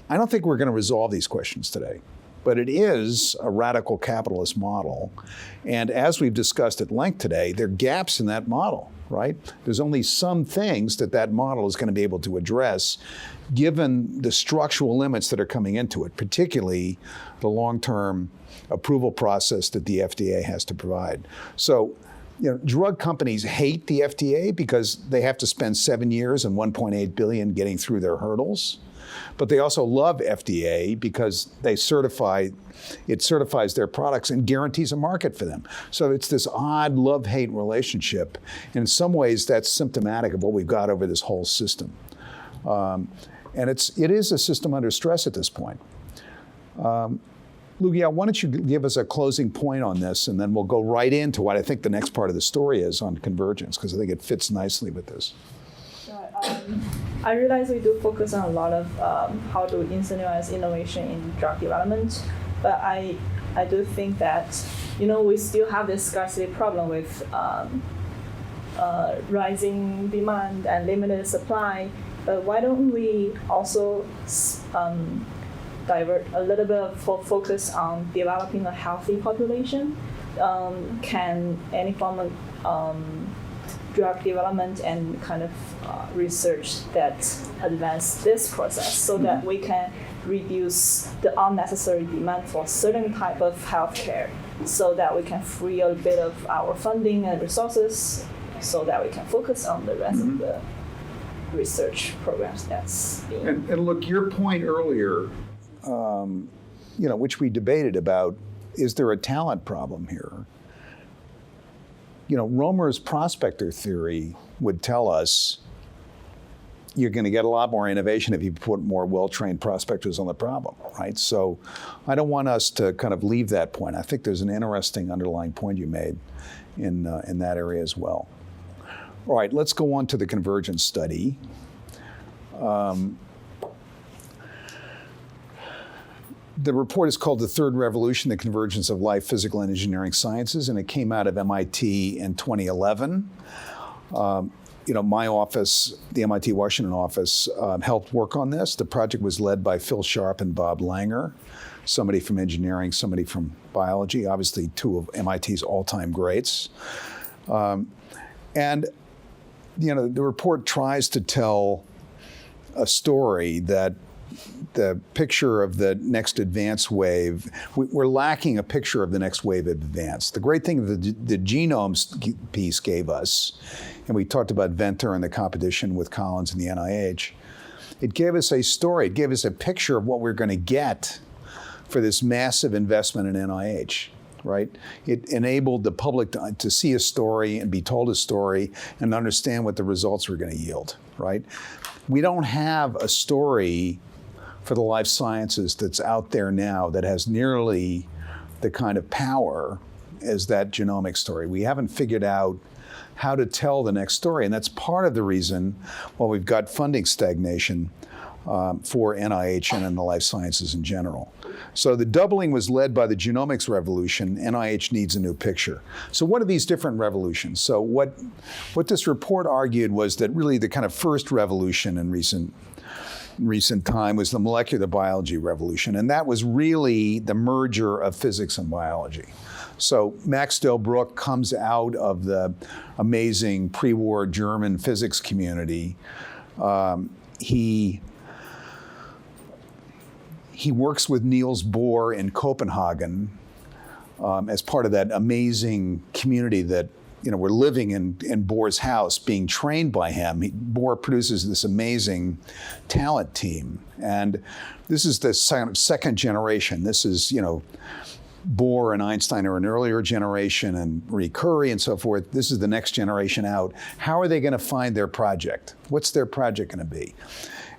I don't think we're going to resolve these questions today, but it is a radical capitalist model, and as we've discussed at length today, there are gaps in that model, right? There's only some things that model is going to be able to address given the structural limits that are coming into it, particularly the long-term approval process that the FDA has to provide. So, drug companies hate the FDA because they have to spend 7 years and $1.8 billion getting through their hurdles. But they also love FDA because it certifies their products and guarantees a market for them. So it's this odd love-hate relationship. And in some ways, that's symptomatic of what we've got over this whole system. And it is a system under stress at this point. Lugia, why don't you give us a closing point on this, and then we'll go right into what I think the next part of the story is on convergence, because I think it fits nicely with this. I realize we do focus on a lot of how to incentivize innovation in drug development, but I do think that we still have this scarcity problem with rising demand and limited supply. But why don't we also divert a little bit of focus on developing a healthy population? Can any form of drug development and kind of research that advance this process so that we can reduce the unnecessary demand for certain type of healthcare, so that we can free a bit of our funding and resources so that we can focus on the rest of the research programs that's being... And look, your point earlier, which we debated about, is there a talent problem here? Romer's prospector theory would tell us you're going to get a lot more innovation if you put more well-trained prospectors on the problem, right? So I don't want us to kind of leave that point. I think there's an interesting underlying point you made in that area as well. All right, let's go on to the convergence study. The report is called The Third Revolution, The Convergence of Life, Physical, and Engineering Sciences, and it came out of MIT in 2011. My office, the MIT Washington office, helped work on this. The project was led by Phil Sharp and Bob Langer, somebody from engineering, somebody from biology, obviously two of MIT's all-time greats. And the report tries to tell a story that the picture of the next advance wave, we're lacking a picture of the next wave of advance. The great thing the genome piece gave us, and we talked about Venter and the competition with Collins and the NIH, it gave us a story, it gave us a picture of what we're going to get for this massive investment in NIH, right? It enabled the public to see a story and be told a story and understand what the results were going to yield, right? We don't have a story for the life sciences that's out there now that has nearly the kind of power as that genomic story. We haven't figured out how to tell the next story, and that's part of the reason why we've got funding stagnation for NIH and in the life sciences in general. So the doubling was led by the genomics revolution. NIH needs a new picture. So what are these different revolutions? So what this report argued was that really the kind of first revolution in recent time was the molecular biology revolution, and that was really the merger of physics and biology. So Max Delbruck comes out of the amazing pre-war German physics community. He works with Niels Bohr in Copenhagen as part of that amazing community that we're living in Bohr's house, being trained by him. Bohr produces this amazing talent team, and this is the second generation. This is Bohr and Einstein are an earlier generation, and Marie Curie and so forth. This is the next generation out. How are they going to find their project? What's their project going to be?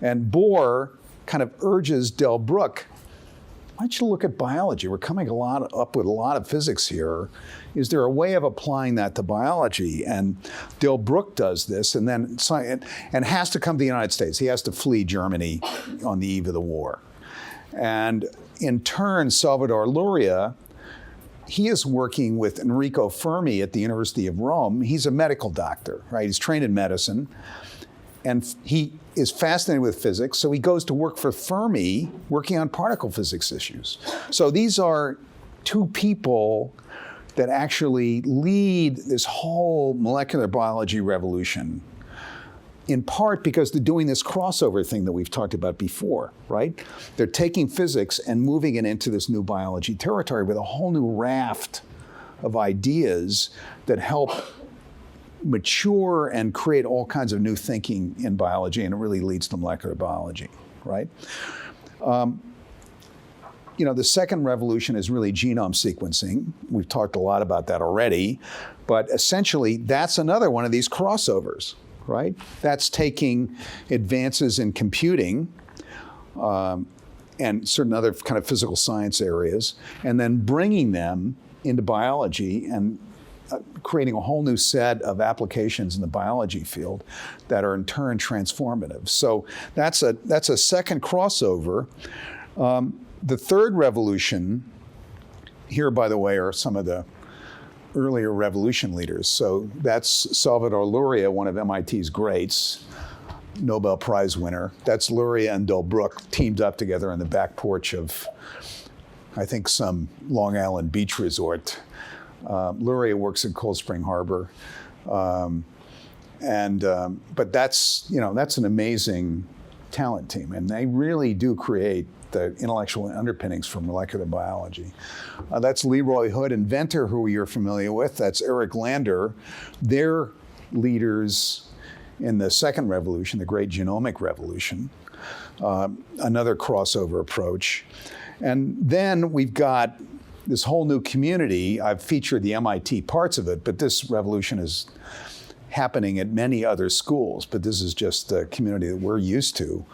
And Bohr kind of urges Delbruck, why don't you look at biology? We're coming up with a lot of physics here. Is there a way of applying that to biology? And Delbruck does this, and then has to come to the United States. He has to flee Germany on the eve of the war. And in turn, Salvador Luria, he is working with Enrico Fermi at the University of Rome. He's a medical doctor, right? He's trained in medicine. And he is fascinated with physics, so he goes to work for Fermi, working on particle physics issues. So these are two people that actually lead this whole molecular biology revolution, in part because they're doing this crossover thing that we've talked about before, right? They're taking physics and moving it into this new biology territory with a whole new raft of ideas that help mature and create all kinds of new thinking in biology, and it really leads to molecular biology, right? The second revolution is really genome sequencing. We've talked a lot about that already, but essentially that's another one of these crossovers, right? That's taking advances in computing and certain other kind of physical science areas, and then bringing them into biology and creating a whole new set of applications in the biology field that are in turn transformative. So that's a second crossover. The third revolution, here by the way are some of the earlier revolution leaders. So that's Salvador Luria, one of MIT's greats, Nobel Prize winner. That's Luria and Delbruck teamed up together on the back porch of, I think, some Long Island beach resort. Luria works in Cold Spring Harbor, but that's an amazing talent team, and they really do create the intellectual underpinnings for molecular biology. That's Leroy Hood and Venter, who you're familiar with. That's Eric Lander. They're leaders in the second revolution, the great genomic revolution, another crossover approach. And then we've got this whole new community. I've featured the MIT parts of it, but this revolution is happening at many other schools, but this is just the community that we're used to.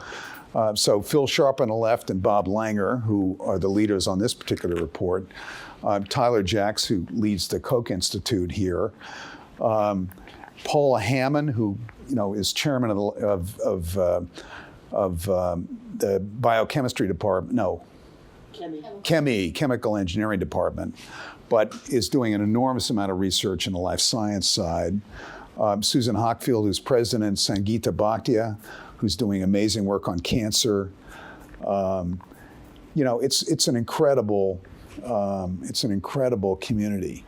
So Phil Sharp on the left and Bob Langer, who are the leaders on this particular report. Tyler Jacks, who leads the Koch Institute here. Paula Hammond, who is chairman of the biochemistry department. Chemical engineering department, but is doing an enormous amount of research in the life science side. Susan Hockfield, who's president, Sangeeta Bhatia, who's doing amazing work on cancer. It's an incredible community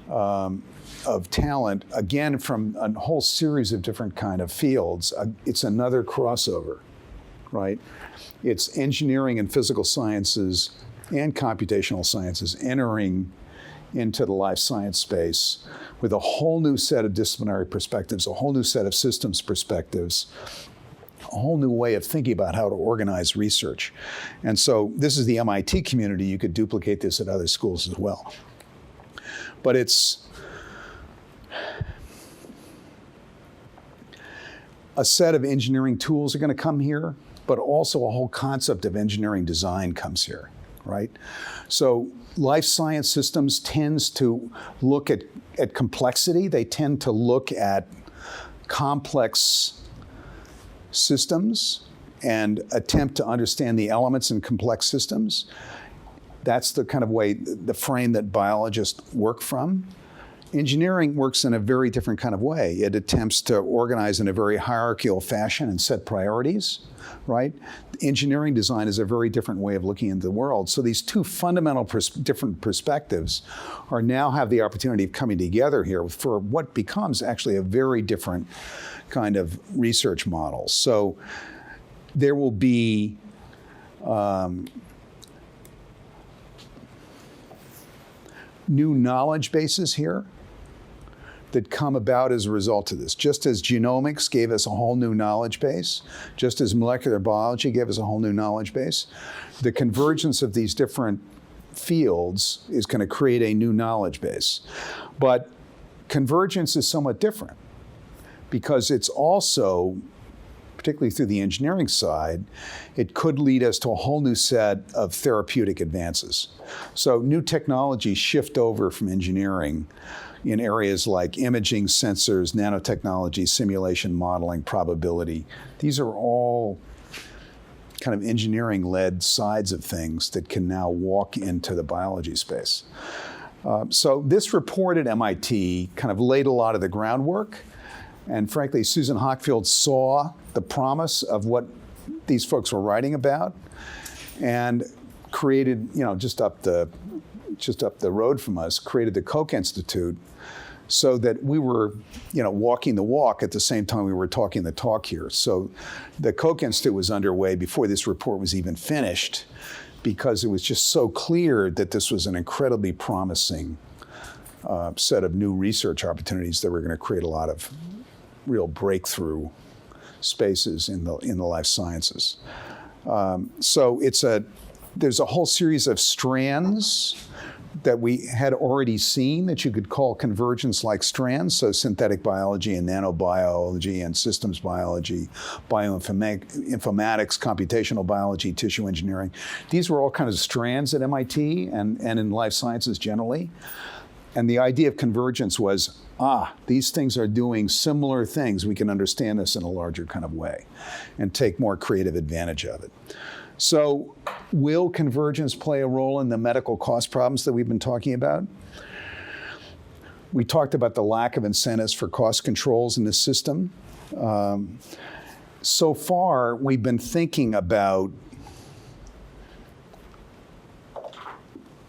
of talent, again, from a whole series of different kind of fields. It's another crossover, right? It's engineering and physical sciences and computational sciences entering into the life science space with a whole new set of disciplinary perspectives, a whole new set of systems perspectives, a whole new way of thinking about how to organize research. And so this is the MIT community. You could duplicate this at other schools as well. But it's a set of engineering tools are going to come here, but also a whole concept of engineering design comes here, right? So life science systems tends to look at complexity. They tend to look at complex systems and attempt to understand the elements in complex systems. That's the kind of way, the frame that biologists work from. Engineering works in a very different kind of way. It attempts to organize in a very hierarchical fashion and set priorities, right? Engineering design is a very different way of looking into the world. So these two fundamental different perspectives are now have the opportunity of coming together here for what becomes actually a very different kind of research model. So there will be new knowledge bases here that come about as a result of this. Just as genomics gave us a whole new knowledge base, just as molecular biology gave us a whole new knowledge base, the convergence of these different fields is going to create a new knowledge base. But convergence is somewhat different because it's also, particularly through the engineering side, it could lead us to a whole new set of therapeutic advances. So new technologies shift over from engineering in areas like imaging, sensors, nanotechnology, simulation modeling, probability. These are all kind of engineering-led sides of things that can now walk into the biology space. So this report at MIT kind of laid a lot of the groundwork. And frankly, Susan Hockfield saw the promise of what these folks were writing about and created, just up the road from us, created the Koch Institute so that we were, walking the walk at the same time we were talking the talk here. So the Koch Institute was underway before this report was even finished because it was just so clear that this was an incredibly promising set of new research opportunities that were going to create a lot of real breakthrough spaces in the life sciences. So there's a whole series of strands that we had already seen that you could call convergence-like strands, so synthetic biology and nanobiology and systems biology, bioinformatics, computational biology, tissue engineering. These were all kinds of strands at MIT and in life sciences generally. And the idea of convergence was, these things are doing similar things. We can understand this in a larger kind of way and take more creative advantage of it. So will convergence play a role in the medical cost problems that we've been talking about? We talked about the lack of incentives for cost controls in the system. So far, we've been thinking about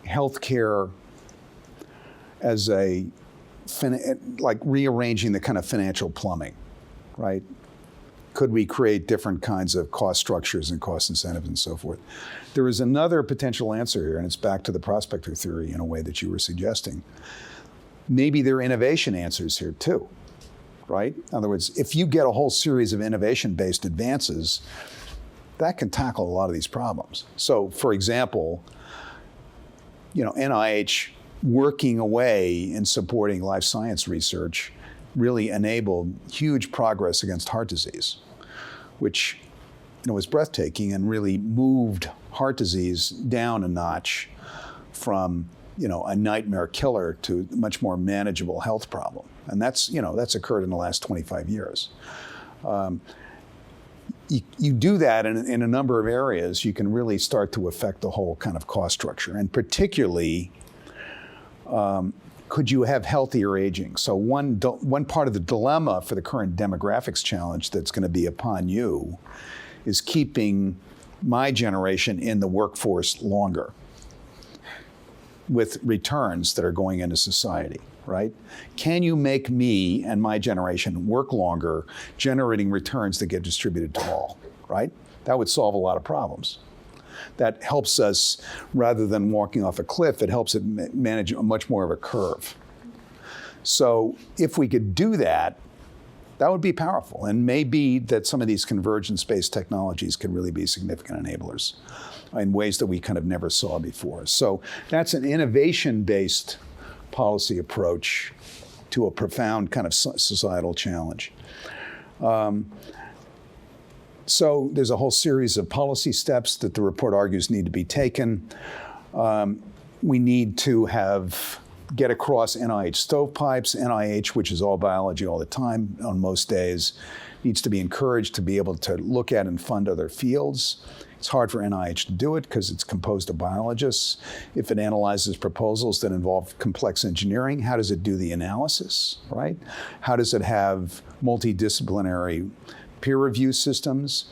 healthcare as like rearranging the kind of financial plumbing, right? Could we create different kinds of cost structures and cost incentives and so forth? There is another potential answer here, and it's back to the prospector theory in a way that you were suggesting. Maybe there are innovation answers here too, right? In other words, if you get a whole series of innovation-based advances, that can tackle a lot of these problems. So, for example, NIH working away in supporting life science research really enabled huge progress against heart disease, which was breathtaking and really moved heart disease down a notch from a nightmare killer to a much more manageable health problem. And that's occurred in the last 25 years. You do that in a number of areas, you can really start to affect the whole kind of cost structure. And particularly, could you have healthier aging? So one part of the dilemma for the current demographics challenge that's going to be upon you is keeping my generation in the workforce longer with returns that are going into society, right? Can you make me and my generation work longer, generating returns that get distributed to all, right? That would solve a lot of problems. That helps us, rather than walking off a cliff, it helps it manage much more of a curve. So if we could do that, that would be powerful. And maybe that some of these convergence-based technologies could really be significant enablers in ways that we kind of never saw before. So that's an innovation-based policy approach to a profound kind of societal challenge. So there's a whole series of policy steps that the report argues need to be taken. we need to get across NIH stovepipes. NIH, which is all biology all the time on most days, needs to be encouraged to be able to look at and fund other fields. It's hard for NIH to do it because it's composed of biologists. If it analyzes proposals that involve complex engineering, how does it do the analysis, right? How does it have multidisciplinary peer review systems?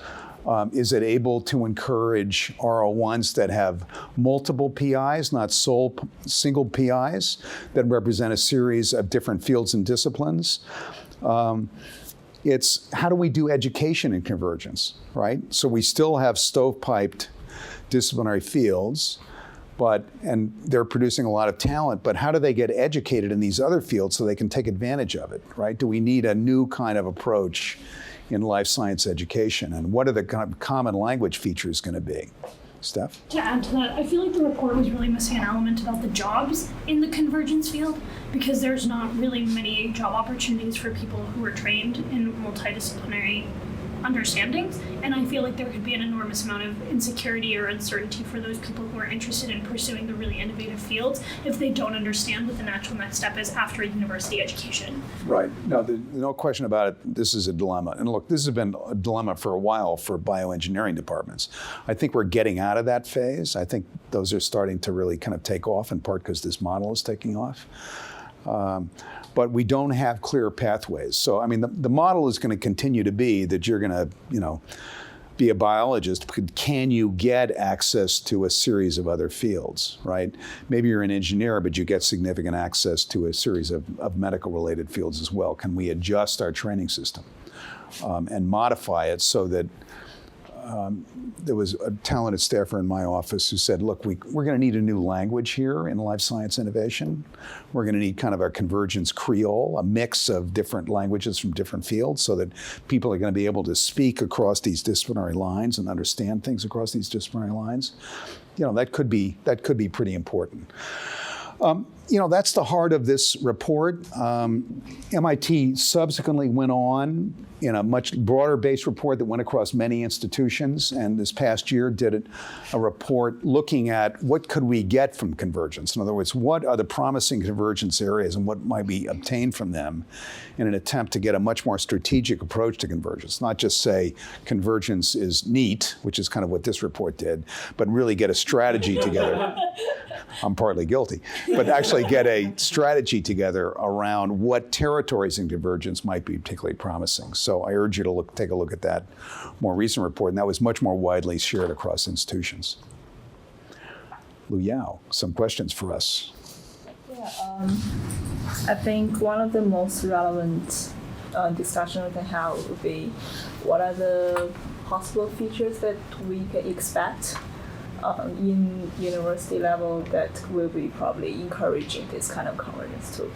Is it able to encourage R01s that have multiple PIs, not single PIs, that represent a series of different fields and disciplines? It's how do we do education in convergence, right? So we still have stovepiped disciplinary fields, and they're producing a lot of talent, but how do they get educated in these other fields so they can take advantage of it, right? Do we need a new kind of approach in life science education, and what are the kind of common language features going to be? Steph? To add to that, I feel like the report was really missing an element about the jobs in the convergence field, because there's not really many job opportunities for people who are trained in multidisciplinary understandings, and I feel like there could be an enormous amount of insecurity or uncertainty for those people who are interested in pursuing the really innovative fields if they don't understand what the natural next step is after a university education. Right. No, there's no question about it. This is a dilemma. And look, this has been a dilemma for a while for bioengineering departments. I think we're getting out of that phase. I think those are starting to really kind of take off, in part because this model is taking off. But we don't have clear pathways. So, I mean, the model is going to continue to be that you're going to, be a biologist. Can you get access to a series of other fields, right? Maybe you're an engineer, but you get significant access to a series of medical-related fields as well. Can we adjust our training system and modify it so that there was a talented staffer in my office who said, look, we're going to need a new language here in life science innovation. We're going to need kind of a convergence Creole, a mix of different languages from different fields so that people are going to be able to speak across these disciplinary lines and understand things across these disciplinary lines. That could be pretty important. That's the heart of this report. MIT subsequently went on in a much broader-based report that went across many institutions, and this past year did a report looking at what could we get from convergence. In other words, what are the promising convergence areas and what might be obtained from them in an attempt to get a much more strategic approach to convergence. Not just say convergence is neat, which is kind of what this report did, but really get a strategy together. I'm partly guilty, but actually get a strategy together around what territories in convergence might be particularly promising. So I urge you to take a look at that more recent report, and that was much more widely shared across institutions. Lu Yao, some questions for us. Yeah, I think one of the most relevant discussion we can have would be what are the possible features that we can expect in university level that will be probably encouraging this kind of convergence to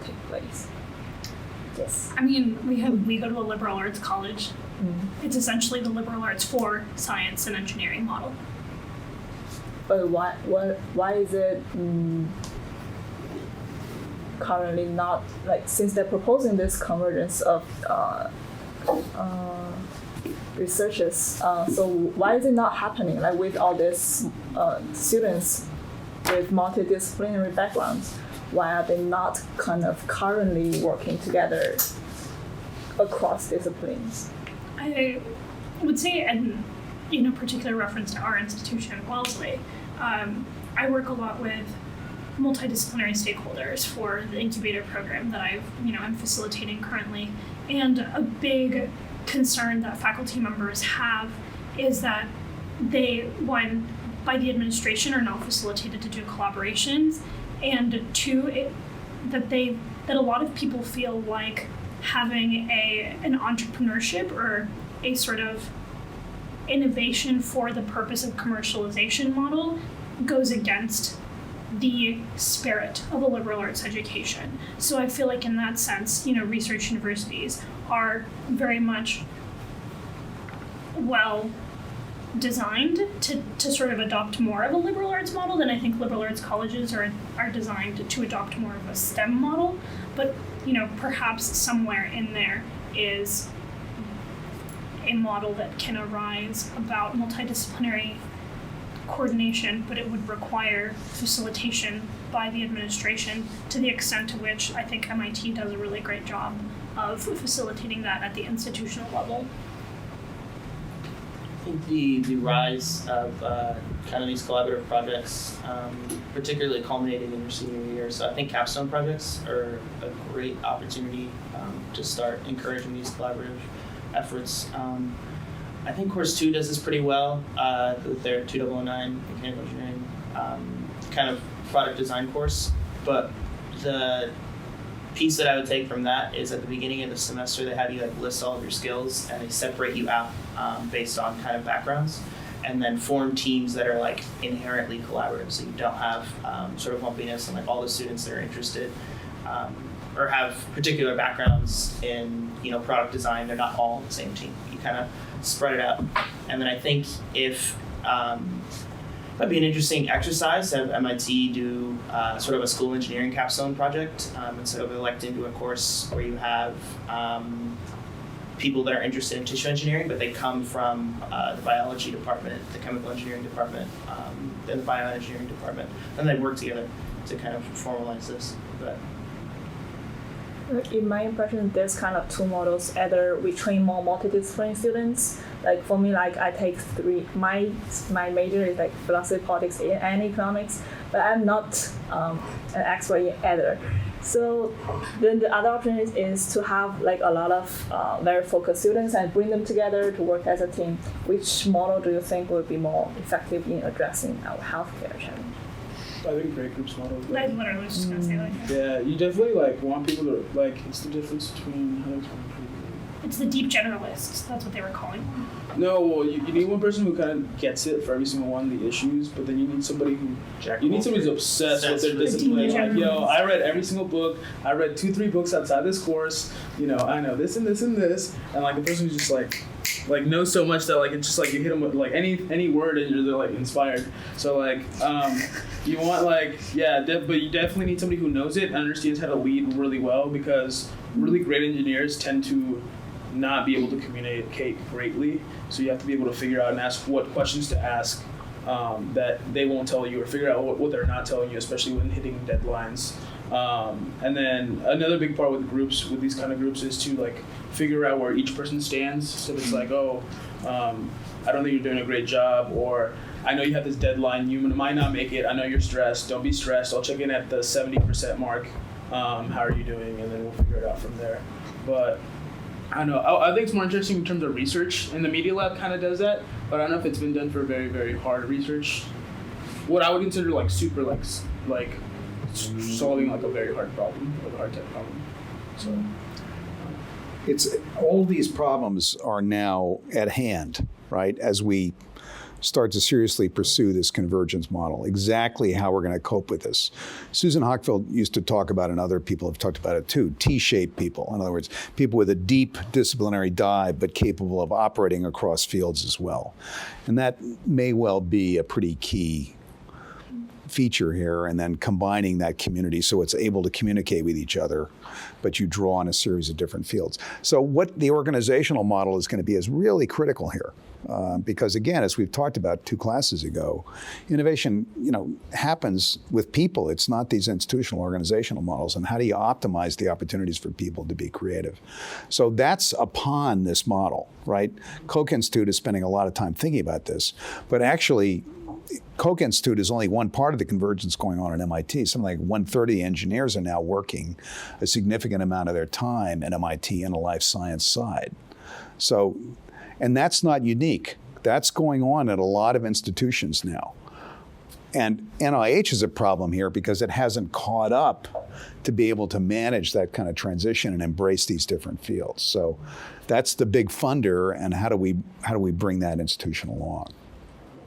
take place. Yes. I mean, we go to a liberal arts college. Mm-hmm. It's essentially the liberal arts for science and engineering model. But why is it currently not, since they're proposing this convergence of researchers, so why is it not happening? With all these students with multidisciplinary backgrounds, why are they not kind of currently working together across disciplines? I would say, and in a particular reference to our institution, Wellesley, I work a lot with multidisciplinary stakeholders for the incubator program that I'm facilitating currently, and a big concern that faculty members have is that they, one, by the administration are not facilitated to do collaborations, and two, that a lot of people feel like having an entrepreneurship or a sort of innovation for the purpose of commercialization model goes against the spirit of a liberal arts education. So I feel like in that sense, research universities are very much well designed to sort of adopt more of a liberal arts model than I think liberal arts colleges are designed to adopt more of a STEM model. But perhaps somewhere in there is a model that can arise about multidisciplinary coordination, but it would require facilitation by the administration to the extent to which I think MIT does a really great job of facilitating that at the institutional level. I think the rise of kind of these collaborative projects, particularly culminating in your senior year. So I think capstone projects are a great opportunity to start encouraging these collaborative efforts. I think Course 2 does this pretty well with their 2009 mechanical engineering kind of product design course. But the piece that I would take from that is at the beginning of the semester they have you like list all of your skills and they separate you out based on kind of backgrounds and then form teams that are like inherently collaborative, so you don't have sort of lumpiness and like all the students that are interested or have particular backgrounds in product design, they're not all on the same team. You kind of spread it out. And then I think if that'd be an interesting exercise to have MIT do sort of a school engineering capstone project instead of electing to a course where you have people that are interested in tissue engineering, but they come from the biology department, the chemical engineering department, and the bioengineering department, and they work together to kind of formalize this. But in my impression, there's kind of two models. Either we train more multidisciplinary students. Like for me, like I take my major is like philosophy, politics, and economics, but I'm not an expert in either. So then the other option is to have like a lot of very focused students and bring them together to work as a team. Which model do you think would be more effective in addressing our healthcare challenge? I think great groups model. I literally was just gonna say that. Yeah, you definitely like want people to like. It's the difference between how to explain it. It's the deep generalists. That's what they were calling them. No, well, you need one person who kind of gets it for every single one of the issues, but then you need somebody who who's obsessed with their discipline. Like, yo, I read every single book. I read 2-3 books outside this course. I know this and this and this, and like the person who's just like knows so much that like it's just like you hit them with like any word and they're like inspired. So like you want like but you definitely need somebody who knows it and understands how to lead really well, because really great engineers tend to not be able to communicate greatly. So you have to be able to figure out and ask what questions to ask that they won't tell you, or figure out what they're not telling you, especially when hitting deadlines. And then another big part with these kind of groups is to like figure out where each person stands. So it's like, I don't think you're doing a great job, or I know you have this deadline, you might not make it, I know you're stressed, don't be stressed, I'll check in at the 70% mark, how are you doing, and then we'll figure it out from there. But I don't know, I think it's more interesting in terms of research, and the Media Lab kind of does that, but I don't know if it's been done for very, very hard research. What I would consider like super like solving like a very hard problem, like a hard tech problem. So It's all these problems are now at hand, right? As we start to seriously pursue this convergence model, exactly how we're going to cope with this. Susan Hochfeld used to talk about, and other people have talked about it too, T-shaped people. In other words, people with a deep disciplinary dive, but capable of operating across fields as well. And that may well be a pretty key feature here, and then combining that community so it's able to communicate with each other, but you draw on a series of different fields. So what the organizational model is going to be is really critical here. Because again, as we've talked about 2 classes ago, innovation, happens with people. It's not these institutional organizational models. And how do you optimize the opportunities for people to be creative? So that's upon this model, right? Koch Institute is spending a lot of time thinking about this, but actually, Koch Institute is only one part of the convergence going on at MIT. Something like 130 engineers are now working a significant amount of their time at MIT on the life science side. So. And that's not unique. That's going on at a lot of institutions now. And NIH is a problem here because it hasn't caught up to be able to manage that kind of transition and embrace these different fields. So that's the big funder, and how do we bring that institution along?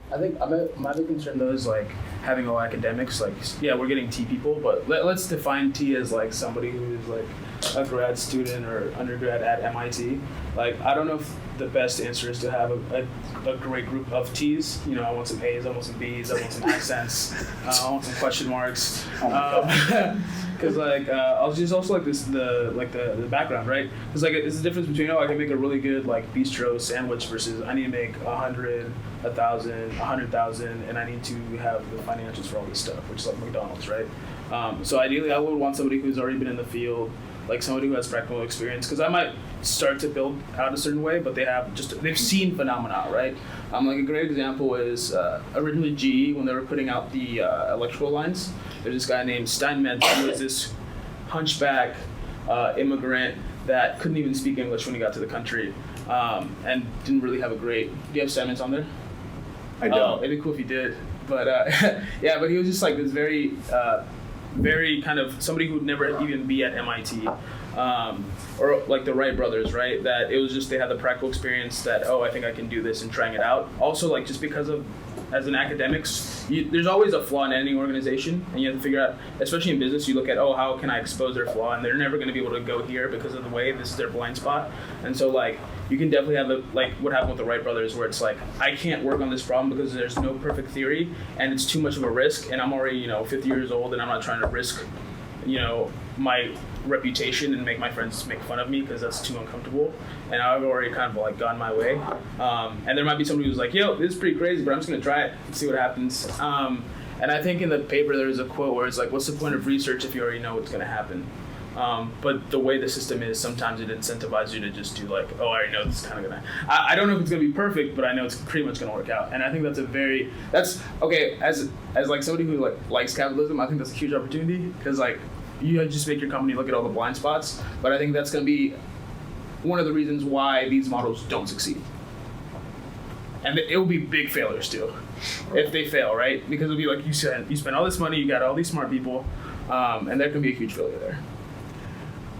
I think my big concern though is like having all academics, like, yeah, we're getting T people, but let's define T as like somebody who is like a grad student or undergrad at MIT. Like, I don't know if the best answer is to have a great group of T's. I want some A's, I want some B's, I want some accents, I want some question marks. because like I was just also like the background, right? Because like it's the difference between I can make a really good like bistro sandwich versus I need to make 100, 1,000, 100,000, and I need to have the financials for all this stuff, which is like McDonald's, right? So ideally, I would want somebody who's already been in the field, like somebody who has practical experience, because I might start to build out a certain way, but they've seen phenomena, right? Like a great example is originally GE, when they were putting out the electrical lines, there's this guy named Steinmetz who was this hunchback immigrant that couldn't even speak English when he got to the country, and didn't really have a great. Do you have Steinmetz on there? I don't. It'd be cool if you did, but yeah, but he was just like this very kind of somebody who'd never even be at MIT, or like the Wright brothers, right? That it was just they had the practical experience that I think I can do this and trying it out. Also, like just because of as an academics, there's always a flaw in any organization, and you have to figure out, especially in business, you look at how can I expose their flaw, and they're never going to be able to go here because of the way this is their blind spot, and so like you can definitely have like what happened with the Wright brothers, where it's like I can't work on this problem because there's no perfect theory, and it's too much of a risk, and I'm already 50 years old, and I'm not trying to risk my reputation and make my friends make fun of me because that's too uncomfortable, and I've already kind of like gone my way, and there might be somebody who's like, this is pretty crazy, but I'm just gonna try it and see what happens, and I think in the paper there's a quote where it's like, what's the point of research if you already know what's gonna happen? But the way the system is, sometimes it incentivizes you to just do like, I already know this is kind of gonna. I don't know if it's gonna be perfect, but I know it's pretty much gonna work out. And I think that's okay. As like somebody who like likes capitalism, I think that's a huge opportunity because like you just make your company look at all the blind spots. But I think that's gonna be one of the reasons why these models don't succeed. And it will be big failures too, if they fail, right? Because it'll be like you spend all this money, you got all these smart people, and there can be a huge failure there.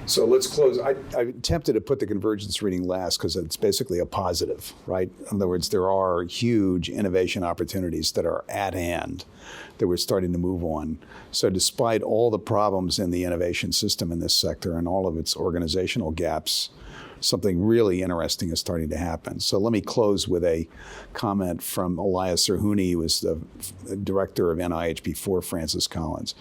So let's close. I attempted to put the convergence reading last because it's basically a positive, right? In other words, there are huge innovation opportunities that are at hand that we're starting to move on. So despite all the problems in the innovation system in this sector and all of its organizational gaps, something really interesting is starting to happen. So let me close with a comment from Elias Zerhouni, who was the director of NIH before Francis Collins.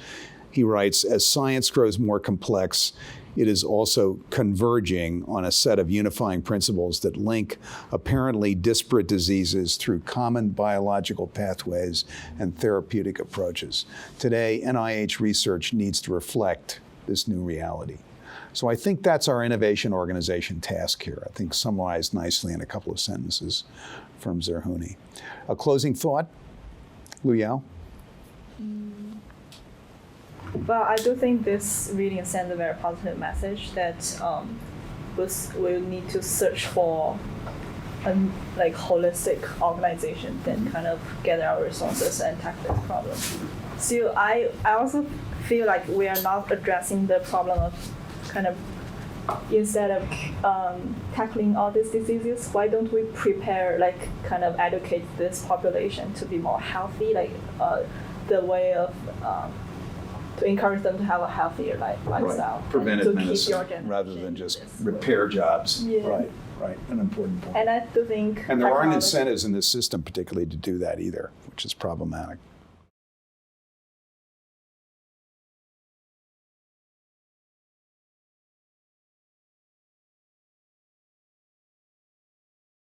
He writes, as science grows more complex, it is also converging on a set of unifying principles that link apparently disparate diseases through common biological pathways and therapeutic approaches. Today, NIH research needs to reflect this new reality. So I think that's our innovation organization task here, I think summarized nicely in a couple of sentences from Zerhouni. A closing thought? Lu Yao? Well, I do think this reading sends a very positive message that we'll need to search for a holistic organization that kind of gather our resources and tackle this problem. So I also feel like we are not addressing the problem of kind of instead of tackling all these diseases, why don't we prepare kind of educate this population to be more healthy, the way of to encourage them to have a healthier lifestyle. Right. Preventive medicine rather than just repair jobs. Yeah. Right, an important point. And I do think and there aren't incentives in this system particularly to do that either, which is problematic.